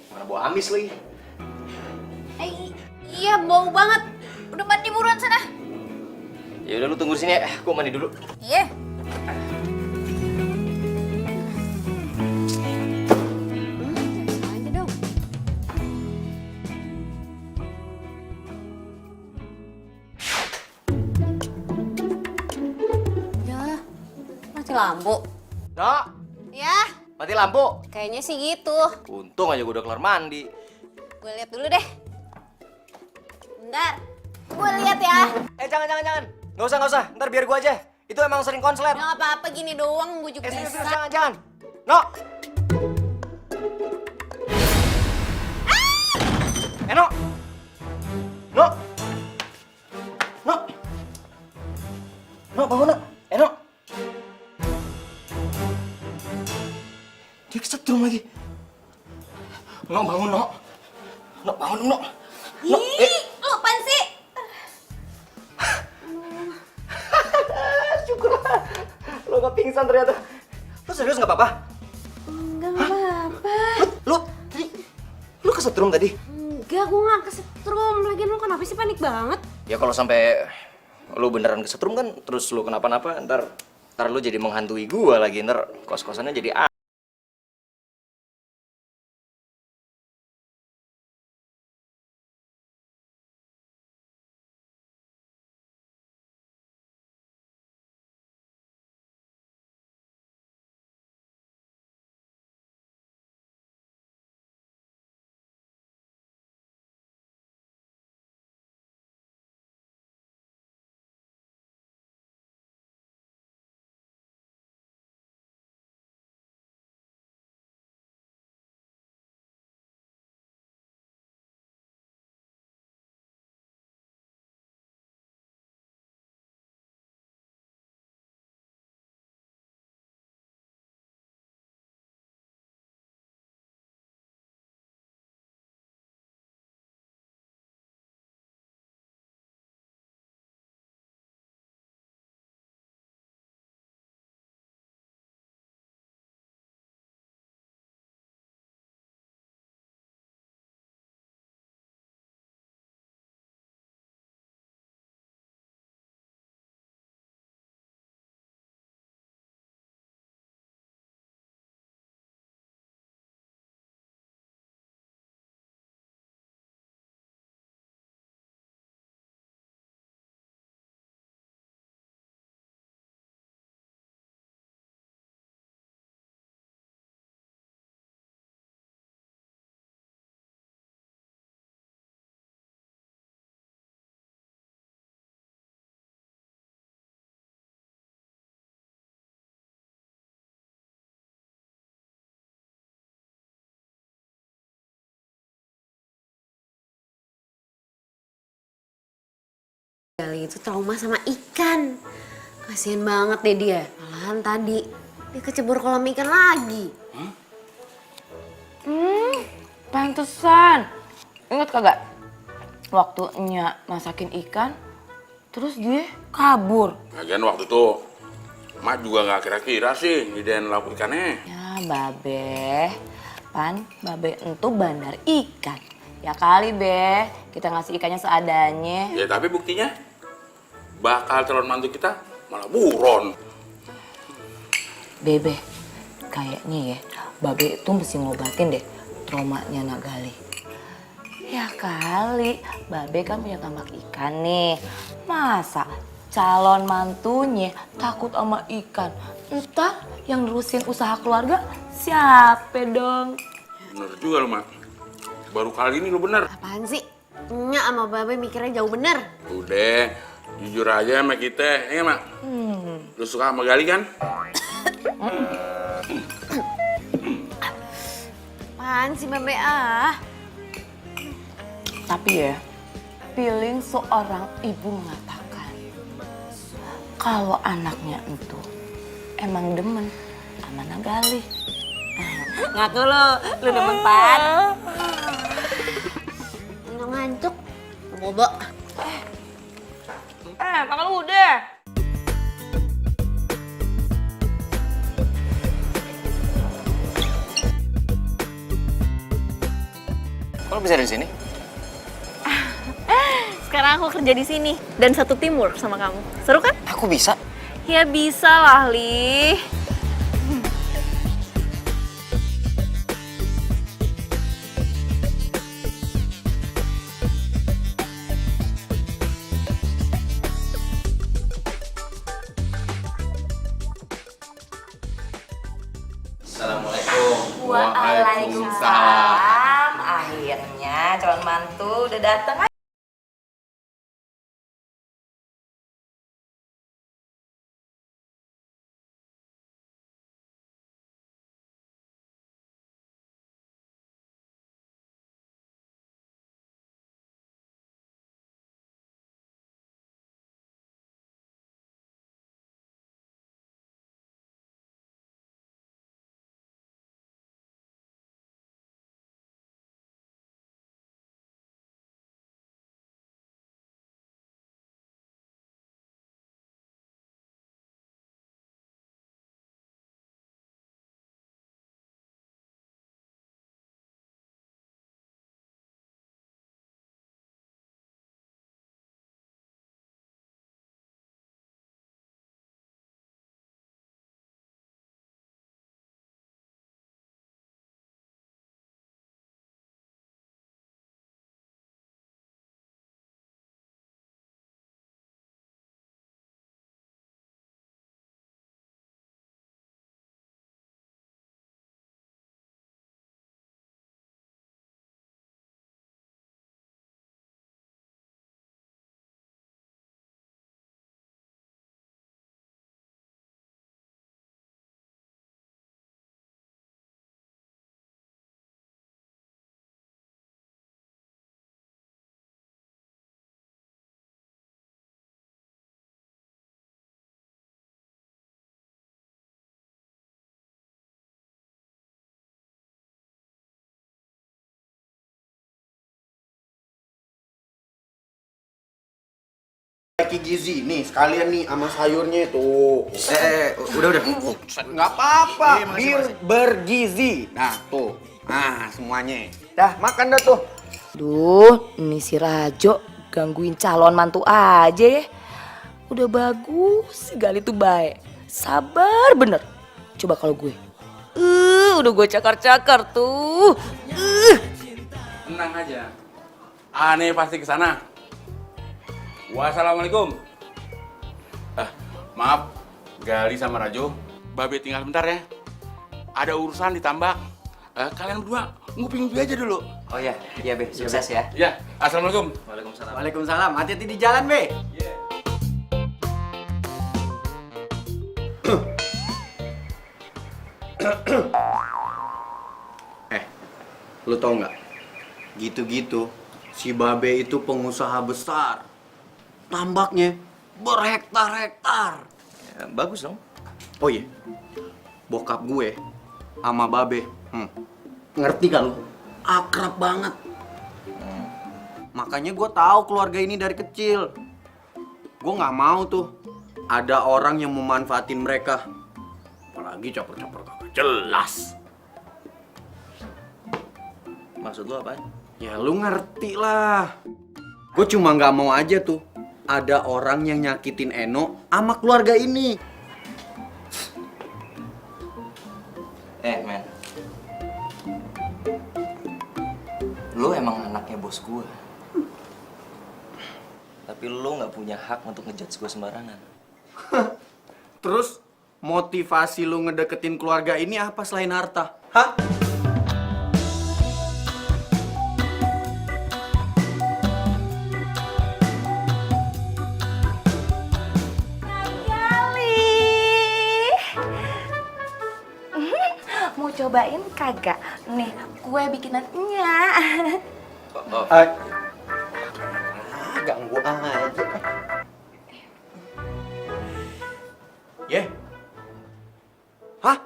Mana bau amis lagi. Iya, bau banget. Udah mandi buruan sana. Ya udah lu tunggu di sini ya, gue mandi dulu. Iya. Aja dong. Ya, mati lampu. No, Ya, mati lampu. kayaknya sih gitu. Untung aja gue udah kelar mandi. Gue lihat dulu deh. Bentar. Gue lihat ya. Jangan. Nggak usah. Ntar biar gue aja. Itu emang sering konslet. Nggak apa-apa gini doang, gue juga Serius, bisa. jangan. No. No. No. No. No, bangun, no. No. Dia kesetrum lagi. No, bangun, no. No, bangun, no. No. Lo apaan sih? Syukurlah. Lo gak pingsan ternyata. Lo serius gak apa-apa? Enggak apa-apa. Lu kesetrum tadi? Enggak, gue gak kesetrum. Lagian lo kenapa sih panik banget? Ya kalau sampai lu beneran kesetrum kan, terus lu kenapa-napa, ntar lu jadi menghantui gua lagi, ntar kos-kosannya jadi Gali itu trauma sama ikan. Kasian banget deh dia. Malahan tadi dia kecebur kolam ikan lagi. Pantesan. Ingat kagak? Waktu Nya masakin ikan, terus dia kabur. Lagian waktu itu Mak juga nggak kira-kira sih nyediain lauk ikannya. Ya, Babe. Babe entu bandar ikan. Ya kali, Be. Kita ngasih ikannya seadanya. Ya tapi buktinya bakal calon mantu kita malah buron. Bebe, kayaknya ya, Babe itu mesti ngobatin deh traumanya Nak Gali. Ya kali, Babe kan punya tambak ikan nih. Masa calon mantunya takut sama ikan? Entar yang nerusin usaha keluarga siapa dong? Bener juga lo, Mak. Baru kali ini lo bener. Apaan sih? Nya sama Babe mikirnya jauh bener. Udah, jujur aja sama kita, ya Mak? Lu suka sama Gali kan? Apaan sih Babe ah? Tapi ya, feeling seorang ibu mengatakan kalau anaknya itu emang demen sama Nak Gali. Ngaku lu demen Pan. Nggak ngantuk. Bobo. makan udah. Kok lo bisa dari sini? Sekarang aku kerja di sini dan satu teamwork sama kamu. Seru kan? Aku bisa. Ya bisa lah, Li. Assalamualaikum. Waalaikumsalam. Akhirnya calon mantu udah datang. Ki gizi nih sekalian nih sama sayurnya itu. Udah. Nggak apa-apa, Iya, makasih, bir makasih. bergizi. Nah tuh, nah semuanya. Dah makan dah tuh. Duh, ini si Rajo gangguin calon mantu aja ya. Udah bagus, si Gali tuh baik. Sabar bener. Coba kalau gue. Udah gue cakar-cakar tuh. Tenang aja. Aneh pasti ke sana. Wassalamualaikum. Maaf, Gali sama Rajo. Babe tinggal bentar ya. Ada urusan di tambak. Kalian berdua ngupi-ngupi aja dulu. Oh iya, Be. Sukses ya. Ya, assalamualaikum. Waalaikumsalam. Waalaikumsalam. Hati-hati di jalan, Be. Lu tau nggak? Gitu-gitu, si Babe itu pengusaha besar. Tambaknya berhektar-hektar. Ya, bagus dong. Oh iya, bokap gue sama Babe, ngerti gak lu? Akrab banget. Makanya gue tahu keluarga ini dari kecil. Gue nggak mau tuh ada orang yang memanfaatin mereka. Apalagi caper-caper kagak jelas. Maksud lu apa? Ya lu ngerti lah. Gue cuma nggak mau aja tuh ada orang yang nyakitin Eno sama keluarga ini. Men. Lu emang anaknya bos gua. Tapi lu nggak punya hak untuk ngejudge gua sembarangan. Terus motivasi lu ngedeketin keluarga ini apa selain harta? Hah? Mau cobain kagak? Nih, gue bikinannya. Ganggu aja. Ye? Hah?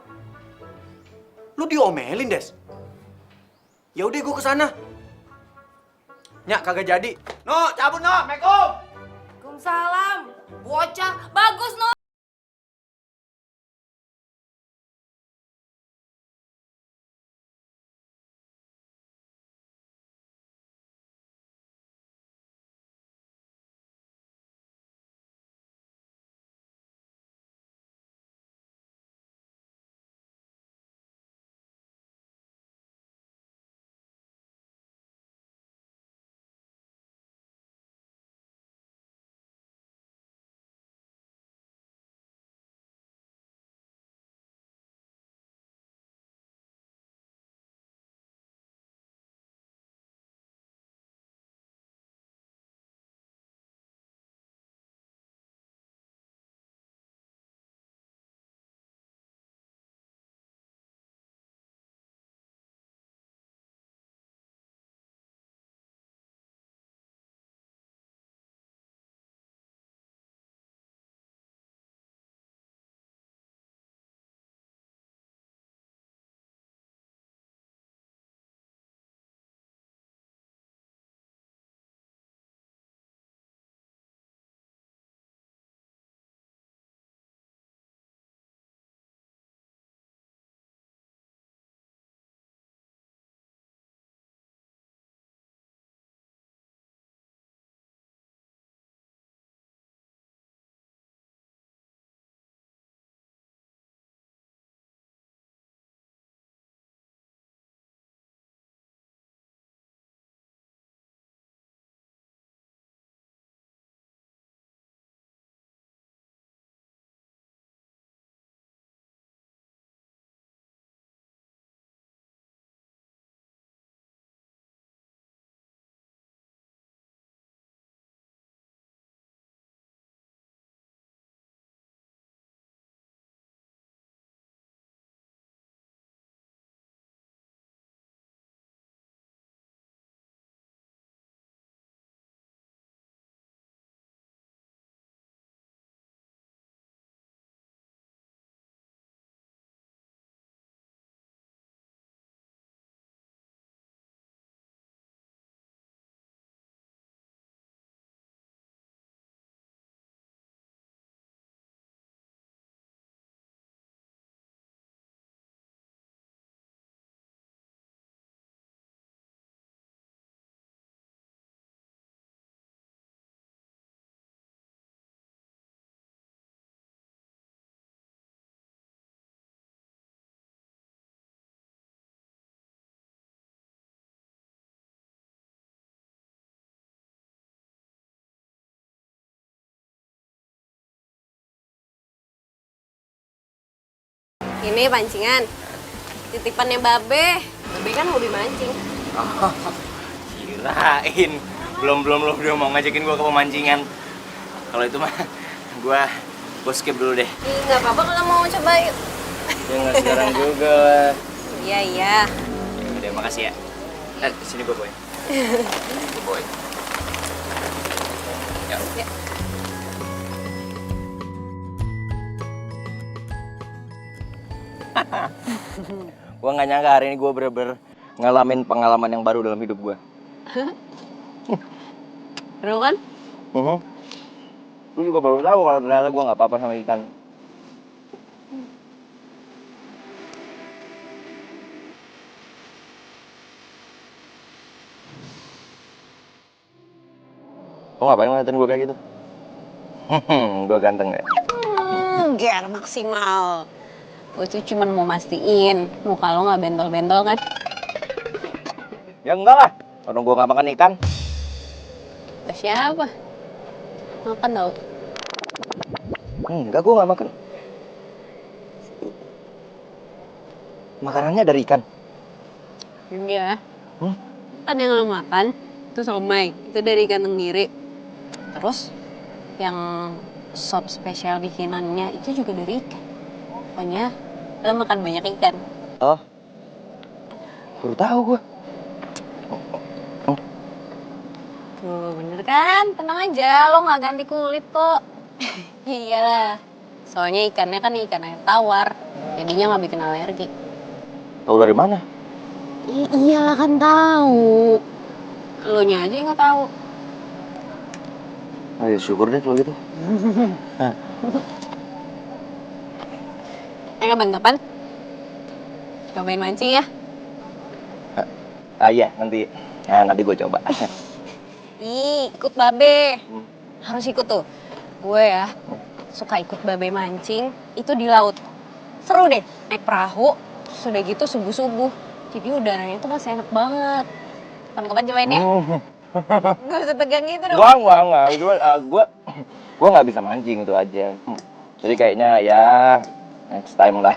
Lu diomelin, Des? Ya udah gue kesana. Nyak kagak jadi. No, cabut no, Assalamualaikum. Waalaikumsalam. bocah. Bagus, no. Ini pancingan. Titipannya Babe. Babe kan hobi mancing. Oh, kirain. Belum lo udah mau ngajakin gua ke pemancingan. Kalau itu mah gua skip dulu deh. Ih, nggak apa-apa kalau mau coba yuk. Ya nggak sekarang juga. Iya, iya. Udah, makasih ya. Sini gua, Boy. Boy. Ya. Ya. Gua nggak nyangka hari ini gua bener-bener ngalamin pengalaman yang baru dalam hidup gua. Seru kan? Lu juga baru tahu kalau ternyata gua nggak apa-apa sama ikan. Lo ngapain ngeliatin gua kayak gitu? Gua ganteng ya? Ger maksimal. Gue tuh cuman mau mastiin muka lo nggak bentol-bentol kan? Ya enggak lah, orang gua nggak makan ikan. Terus siapa? Makan tau. Enggak, gua nggak makan. Makanannya dari ikan. Iya. Kan yang lo makan itu somai, itu dari ikan tenggiri. Terus yang sop spesial bikinannya itu juga dari ikan. Pokoknya lo makan banyak ikan. Oh, baru tahu gua. Tuh bener kan? Tenang aja, lo nggak ganti kulit kok. Iyalah, soalnya ikannya kan ikan air tawar, jadinya nggak bikin alergi. Tahu dari mana? Iyalah kan tahu. Lo nya aja yang nggak tahu. Ayo syukur deh kalau gitu. Kapan-kapan cobain mancing ya. Iya, nanti gue coba. Ikut babe. Harus ikut tuh. Gue ya suka ikut babe mancing itu di laut. Seru deh, naik perahu, terus udah gitu subuh-subuh. Jadi udaranya tuh masih enak banget. Kapan-kapan cobain ya. Gak usah tegang gitu dong. Gue nggak bisa mancing itu aja. Jadi kayaknya ya next time lah.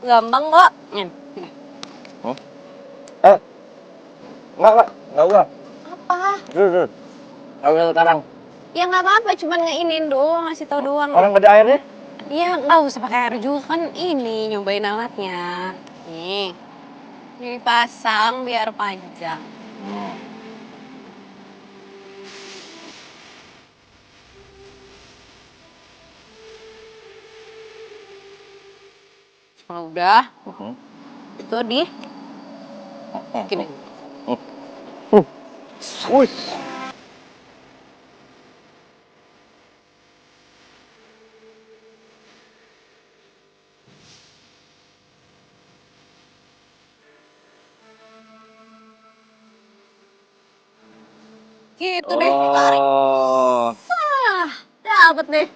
Gampang kok. Nggak gua. Apa? Dulu. Ambil sekarang. Ya nggak apa-apa, cuma ngeinin doang, ngasih tau doang. Orang nggak ada airnya? Iya, nggak usah pakai air juga kan ini nyobain alatnya. Nih, dipasang biar panjang. Kalau udah, itu di gini. Gitu deh, tarik. Oh. Dapet deh.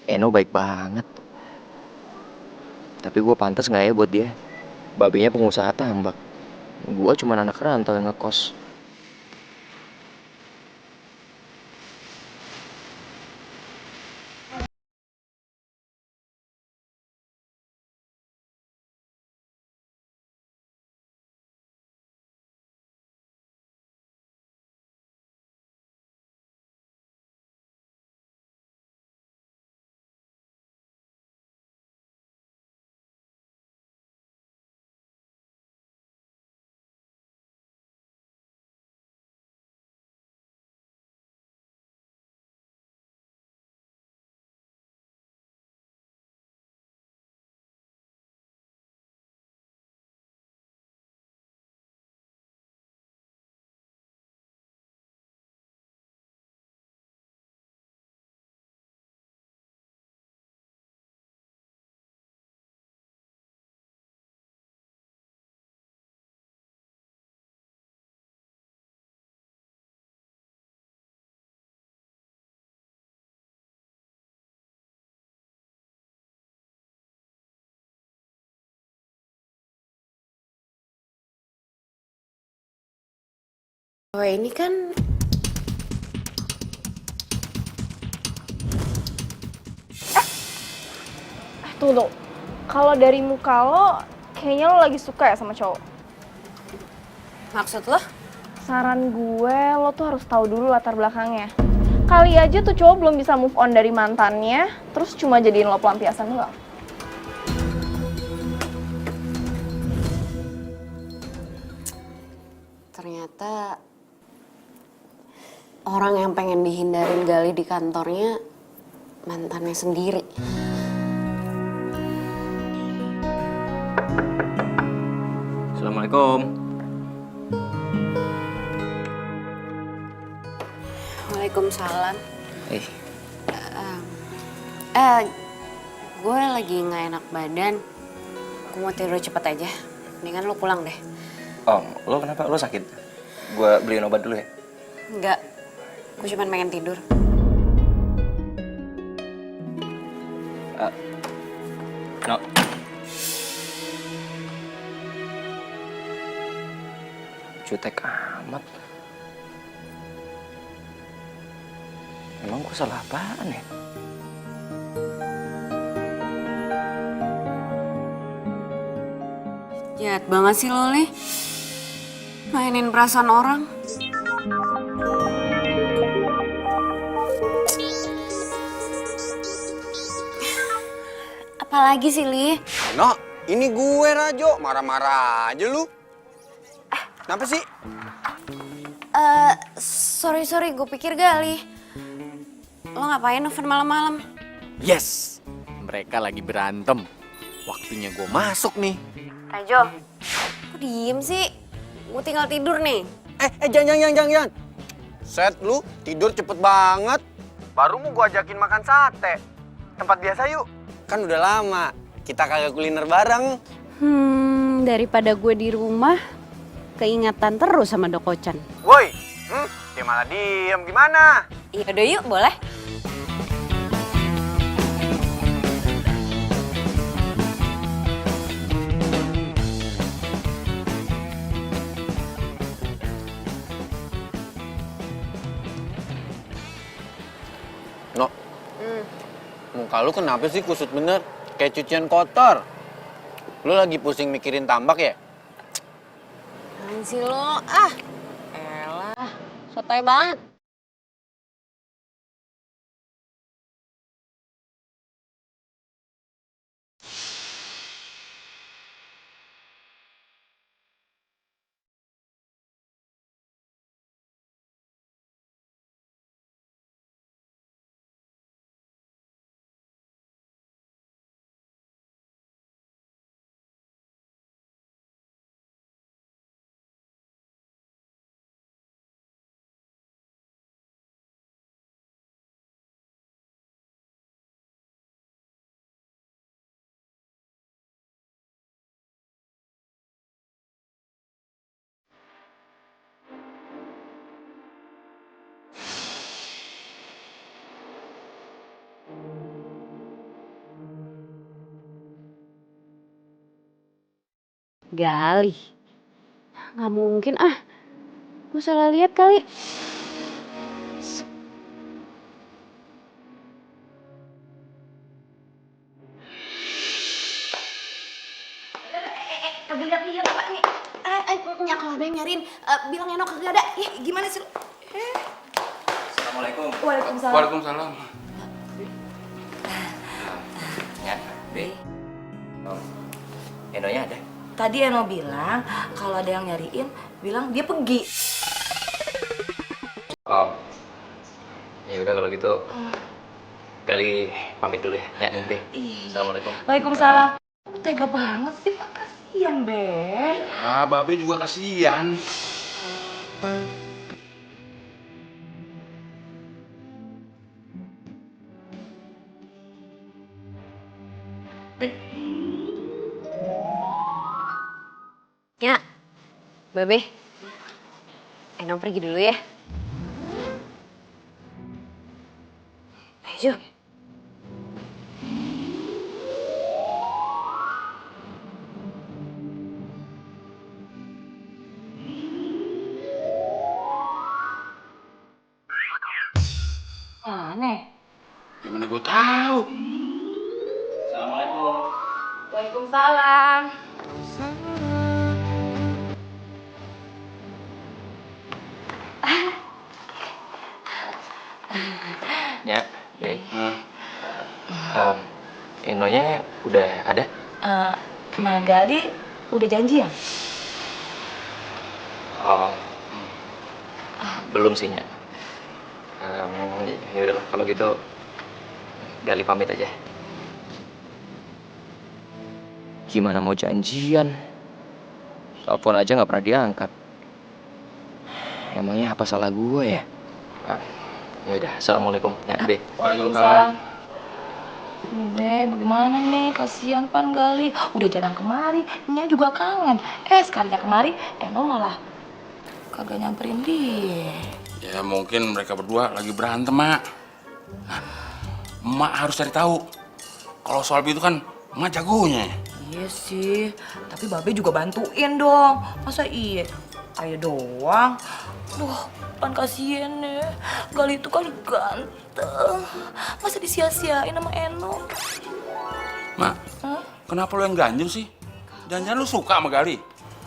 Eno baik banget. Tapi gue pantas nggak ya buat dia? Babenya pengusaha tambak. Gue cuma anak rantau yang ngekos. Oh ini kan Tunggu. Kalau dari muka lo, kayaknya lo lagi suka ya sama cowok. maksud lo? Saran gue, lo tuh harus tahu dulu latar belakangnya. Kali aja tuh cowok belum bisa move on dari mantannya, terus cuma jadiin lo pelampiasan doang. Ternyata orang yang pengen dihindarin Gali di kantornya mantannya sendiri. Assalamualaikum. Waalaikumsalam. Eh, Gue lagi nggak enak badan. Gue mau tidur cepet aja. Mendingan lo pulang deh. oh, lo kenapa? Lo sakit? Gue beliin obat dulu ya. Enggak, gue cuma pengen tidur. No. Jutek amat. Emang gue salah apaan ya? Jahat banget sih lo, Li. Mainin perasaan orang. Apalagi sih, Li? No, ini gue Rajo, marah-marah aja lu. Kenapa sih? Sorry, gue pikir Gali. Lo ngapain nelfon malam-malam? Yes, mereka lagi berantem. Waktunya gue masuk nih. Rajo, kok diem sih? Gue tinggal tidur nih. Jangan. Set lu, tidur cepet banget. Baru mau gue ajakin makan sate. Tempat biasa yuk. Kan udah lama, kita kagak kuliner bareng. Daripada gue di rumah, keingatan terus sama Dokocan. Woi, dia malah diem, gimana? Iya udah yuk, boleh. No, muka lu kenapa sih kusut bener? Kayak cucian kotor. Lu lagi pusing mikirin tambak ya? Apaan sih lo? Elah, sotoy banget. Gali. Nggak mungkin Gue salah lihat kali. Kagak lihat apa nih? Kalau ada yang nyariin, bilang Eno kagak ada. Ih, gimana sih? Assalamualaikum. Waalaikumsalam. Ya, Be. Enonya ada? Tadi Eno bilang kalau ada yang nyariin, bilang dia pergi. Oh. Ya udah kalau gitu. Kali pamit dulu ya. Ya, Be. Assalamualaikum. Waalaikumsalam. Tega banget sih, kasihan, Be. Babe juga kasihan. Ya, Babe. Eno pergi dulu ya. Ayo. Aneh. Gimana gue tahu? Assalamualaikum. Waalaikumsalam. Ya, Be. Enonya udah ada? Magali udah janji ya? Oh. Belum sih, Nya. Ya udah kalau gitu Gali pamit aja. Gimana mau janjian? Telepon aja nggak pernah diangkat. Emangnya apa salah gue ya? Ya udah, assalamualaikum. Ya, Be. Waalaikumsalam. Be, bagaimana nih? Kasihan Pan Gali. Udah jarang kemari, Nya juga kangen. Sekalinya kemari, Eno malah kagak nyamperin dia. Ya mungkin mereka berdua lagi berantem, Mak. Nah, Emak harus cari tahu. Kalau soal itu kan Emak jagonya. Iya sih, tapi Babe juga bantuin dong. Masa iya? Ayo doang. Duh, Pan kasihan ya. Gali itu kan ganteng. Masa disia-siain sama Eno? Mak, kenapa lu yang ganjel sih? Jangan-jangan lu suka sama Gali?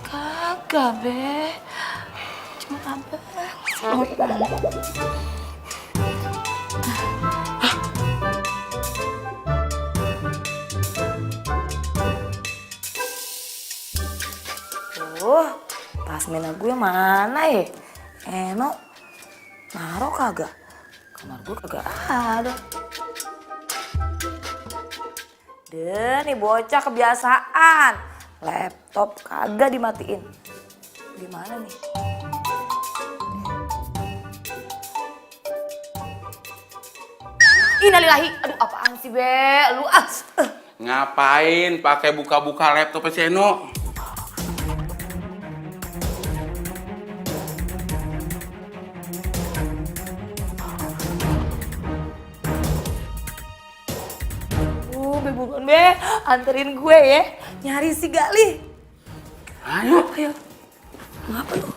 Kagak, Be. Cuma abang. Aduh, tas mina gue mana ya? Eno, naruh kagak? Kamar gue kagak ada. Deh, nih bocah kebiasaan. Laptop kagak dimatiin. Gimana nih? Innalillahi. Aduh, apaan sih, Be? Lu Ngapain pakai buka-buka laptopnya si Eno? Be buruan, Be. Anterin gue ya. Nyari si Gali. Ayo. Ayo. Ngapa lu?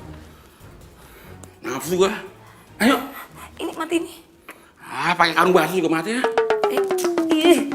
Nafsu gua. Ayo. Ini mati nih. Pakai karung batu juga mati ya. Ih.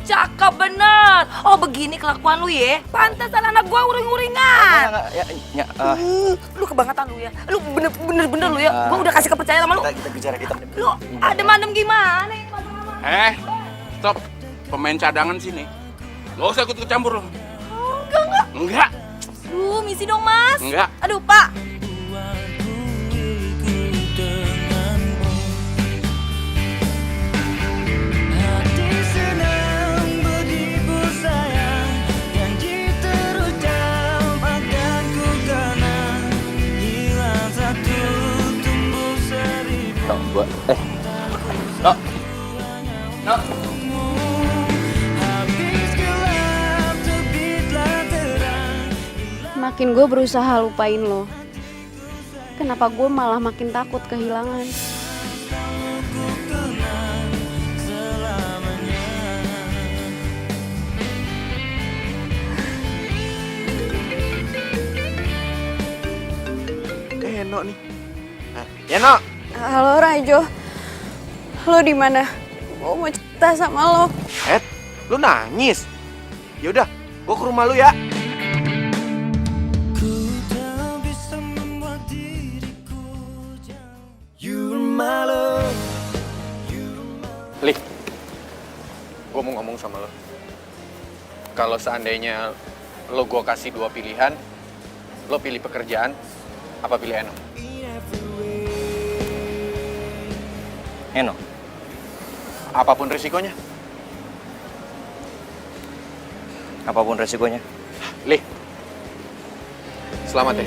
Cakep bener. Oh begini kelakuan lu ya. Pantesan anak gua uring-uringan. Lu kebangetan lu ya. Lu bener-bener lu ya. Gua udah kasih kepercayaan sama lu. Kita bicara kita. Lu adem-adem gimana? Stop. Pemain cadangan sini. Gak usah ikut campur lo. Enggak. Enggak. Lu misi dong, Mas. Enggak. Aduh, Pak. Makin gue berusaha lupain lo, kenapa gue malah makin takut kehilangan? Eno nih. Eno. Halo Rajo, lo di mana? Gue mau cerita sama lo. Lu nangis? Yaudah, gua ke rumah lu ya. Lih, gue mau ngomong sama lo. Kalau seandainya lo gue kasih 2 pilihan, lo pilih pekerjaan, apa pilih Eno? Eno. Apapun risikonya. Apapun resikonya. Lih, selamat ya.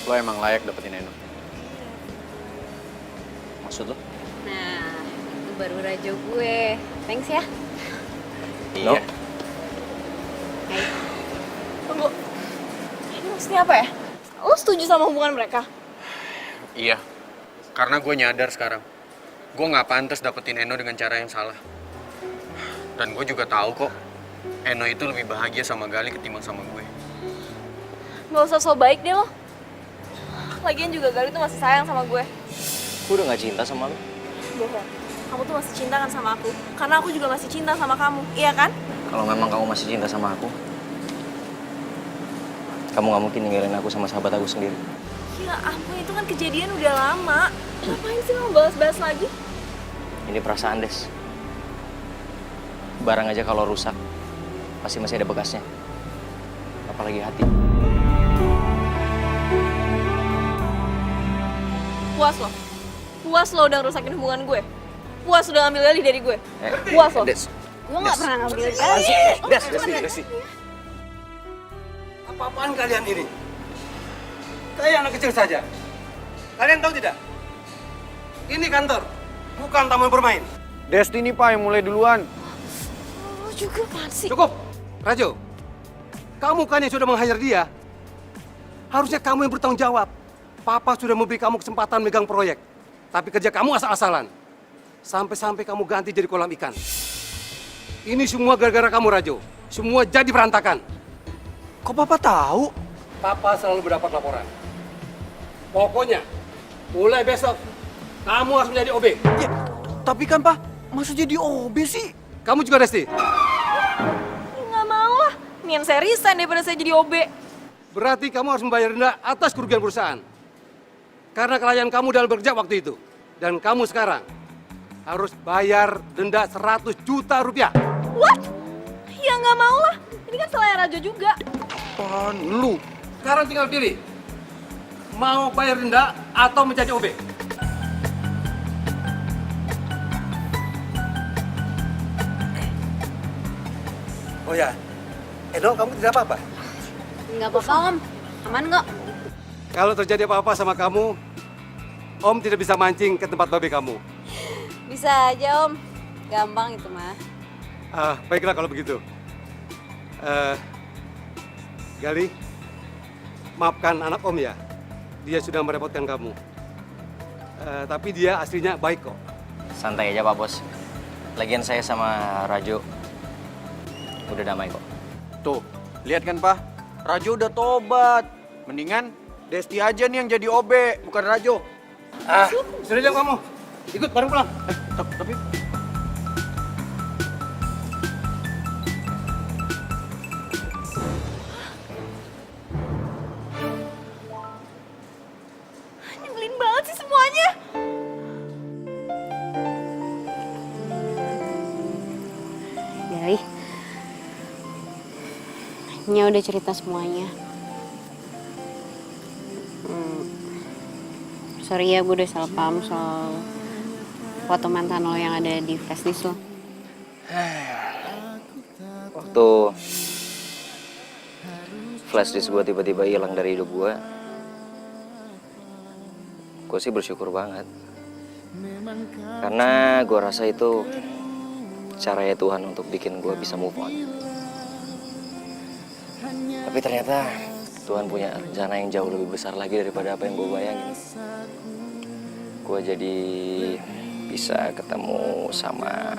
Lo emang layak dapetin Eno. Maksud lo? Nah, itu baru Rajo gue. Thanks ya. Iya. Hai. Tunggu. Ini maksudnya apa ya? Lo setuju sama hubungan mereka? Iya. Karena gue nyadar sekarang. Gue gak pantas dapetin Eno dengan cara yang salah. Dan gue juga tahu kok, Eno itu lebih bahagia sama Gali ketimbang sama gue. Gak usah so baik deh lo. Lagian juga Gali tuh masih sayang sama gue. Gue udah gak cinta sama lo. Bohong. Kamu tuh masih cinta kan sama aku. Karena aku juga masih cinta sama kamu. Iya kan? Kalau memang kamu masih cinta sama aku, kamu gak mungkin ninggalin aku sama sahabat aku sendiri. Ya ampun, itu kan kejadian udah lama. Ngapain sih lo bahas-bahas lagi? Ini perasaan, Des. Barang aja kalau rusak, pasti masih ada bekasnya. Apalagi hati. Puas lo? Puas lo udah ngerusakin hubungan gue? Puas udah ngambil Gali dari gue? Puas lo? Des. Gue gak pernah ngambil Des. Apa-apaan kalian ini? Kayak anak kecil saja. Kalian tahu tidak? Ini kantor, bukan taman bermain. Destiny Pak yang mulai duluan. Lu juga apaan sih? Cukup, Rajo. Kamu kan yang sudah meng-hire dia. Harusnya kamu yang bertanggung jawab. Papa sudah memberi kamu kesempatan megang proyek. Tapi kerja kamu asal-asalan. Sampai-sampai kamu ganti jadi kolam ikan. Ini semua gara-gara kamu, Rajo. Semua jadi berantakan. Kok Papa tahu? Papa selalu mendapat laporan. Pokoknya, mulai besok, kamu harus menjadi OB. Ya, tapi kan Pak, masa jadi OB sih? Kamu juga, Resti. Nggak mau lah. Nian saya resign daripada saya jadi OB. Berarti kamu harus membayar denda atas kerugian perusahaan. Karena kelalaian kamu dalam bekerja waktu itu. Dan kamu sekarang harus bayar denda 100 juta rupiah. What? Ya nggak mau lah. Ini kan salahnya Rajo juga. Apaan lu? Sekarang tinggal pilih. Mau bayar denda atau menjadi OB? Oh ya, Edo kamu tidak apa-apa? Nggak apa-apa Om, aman kok. Kalau terjadi apa-apa sama kamu, Om tidak bisa mancing ke tempat babe kamu. Bisa aja Om, gampang itu mah. Baiklah kalau begitu. Gali, maafkan anak Om ya. Dia sudah merepotkan kamu. Tapi dia aslinya baik kok. Santai aja Pak Bos. Lagian saya sama Rajo udah damai kok. Tuh, lihat kan Pak? Rajo udah tobat. Mendingan Desti aja nih yang jadi OB, bukan Rajo. Sudah jam kamu. Ikut bareng pulang. Tapi Nyebelin banget sih semuanya. Gali, Nya udah cerita semuanya. Sorry ya, gue udah salah paham soal foto mantan lo yang ada di flashdisk lo. Waktu flashdisk gue tiba-tiba hilang dari hidup gue sih bersyukur banget. Karena gue rasa itu caranya Tuhan untuk bikin gue bisa move on. Tapi ternyata Tuhan punya rencana yang jauh lebih besar lagi daripada apa yang gue bayangin. Gue jadi bisa ketemu sama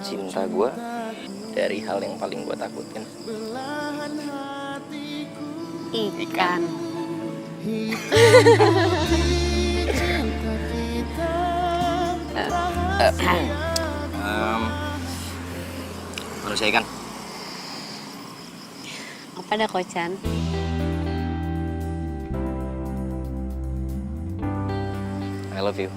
cinta gue dari hal yang paling gue takutin. Ikan. Manusia ikan. Apa dah Kocan? I love you.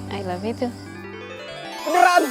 I love you too. Beneran?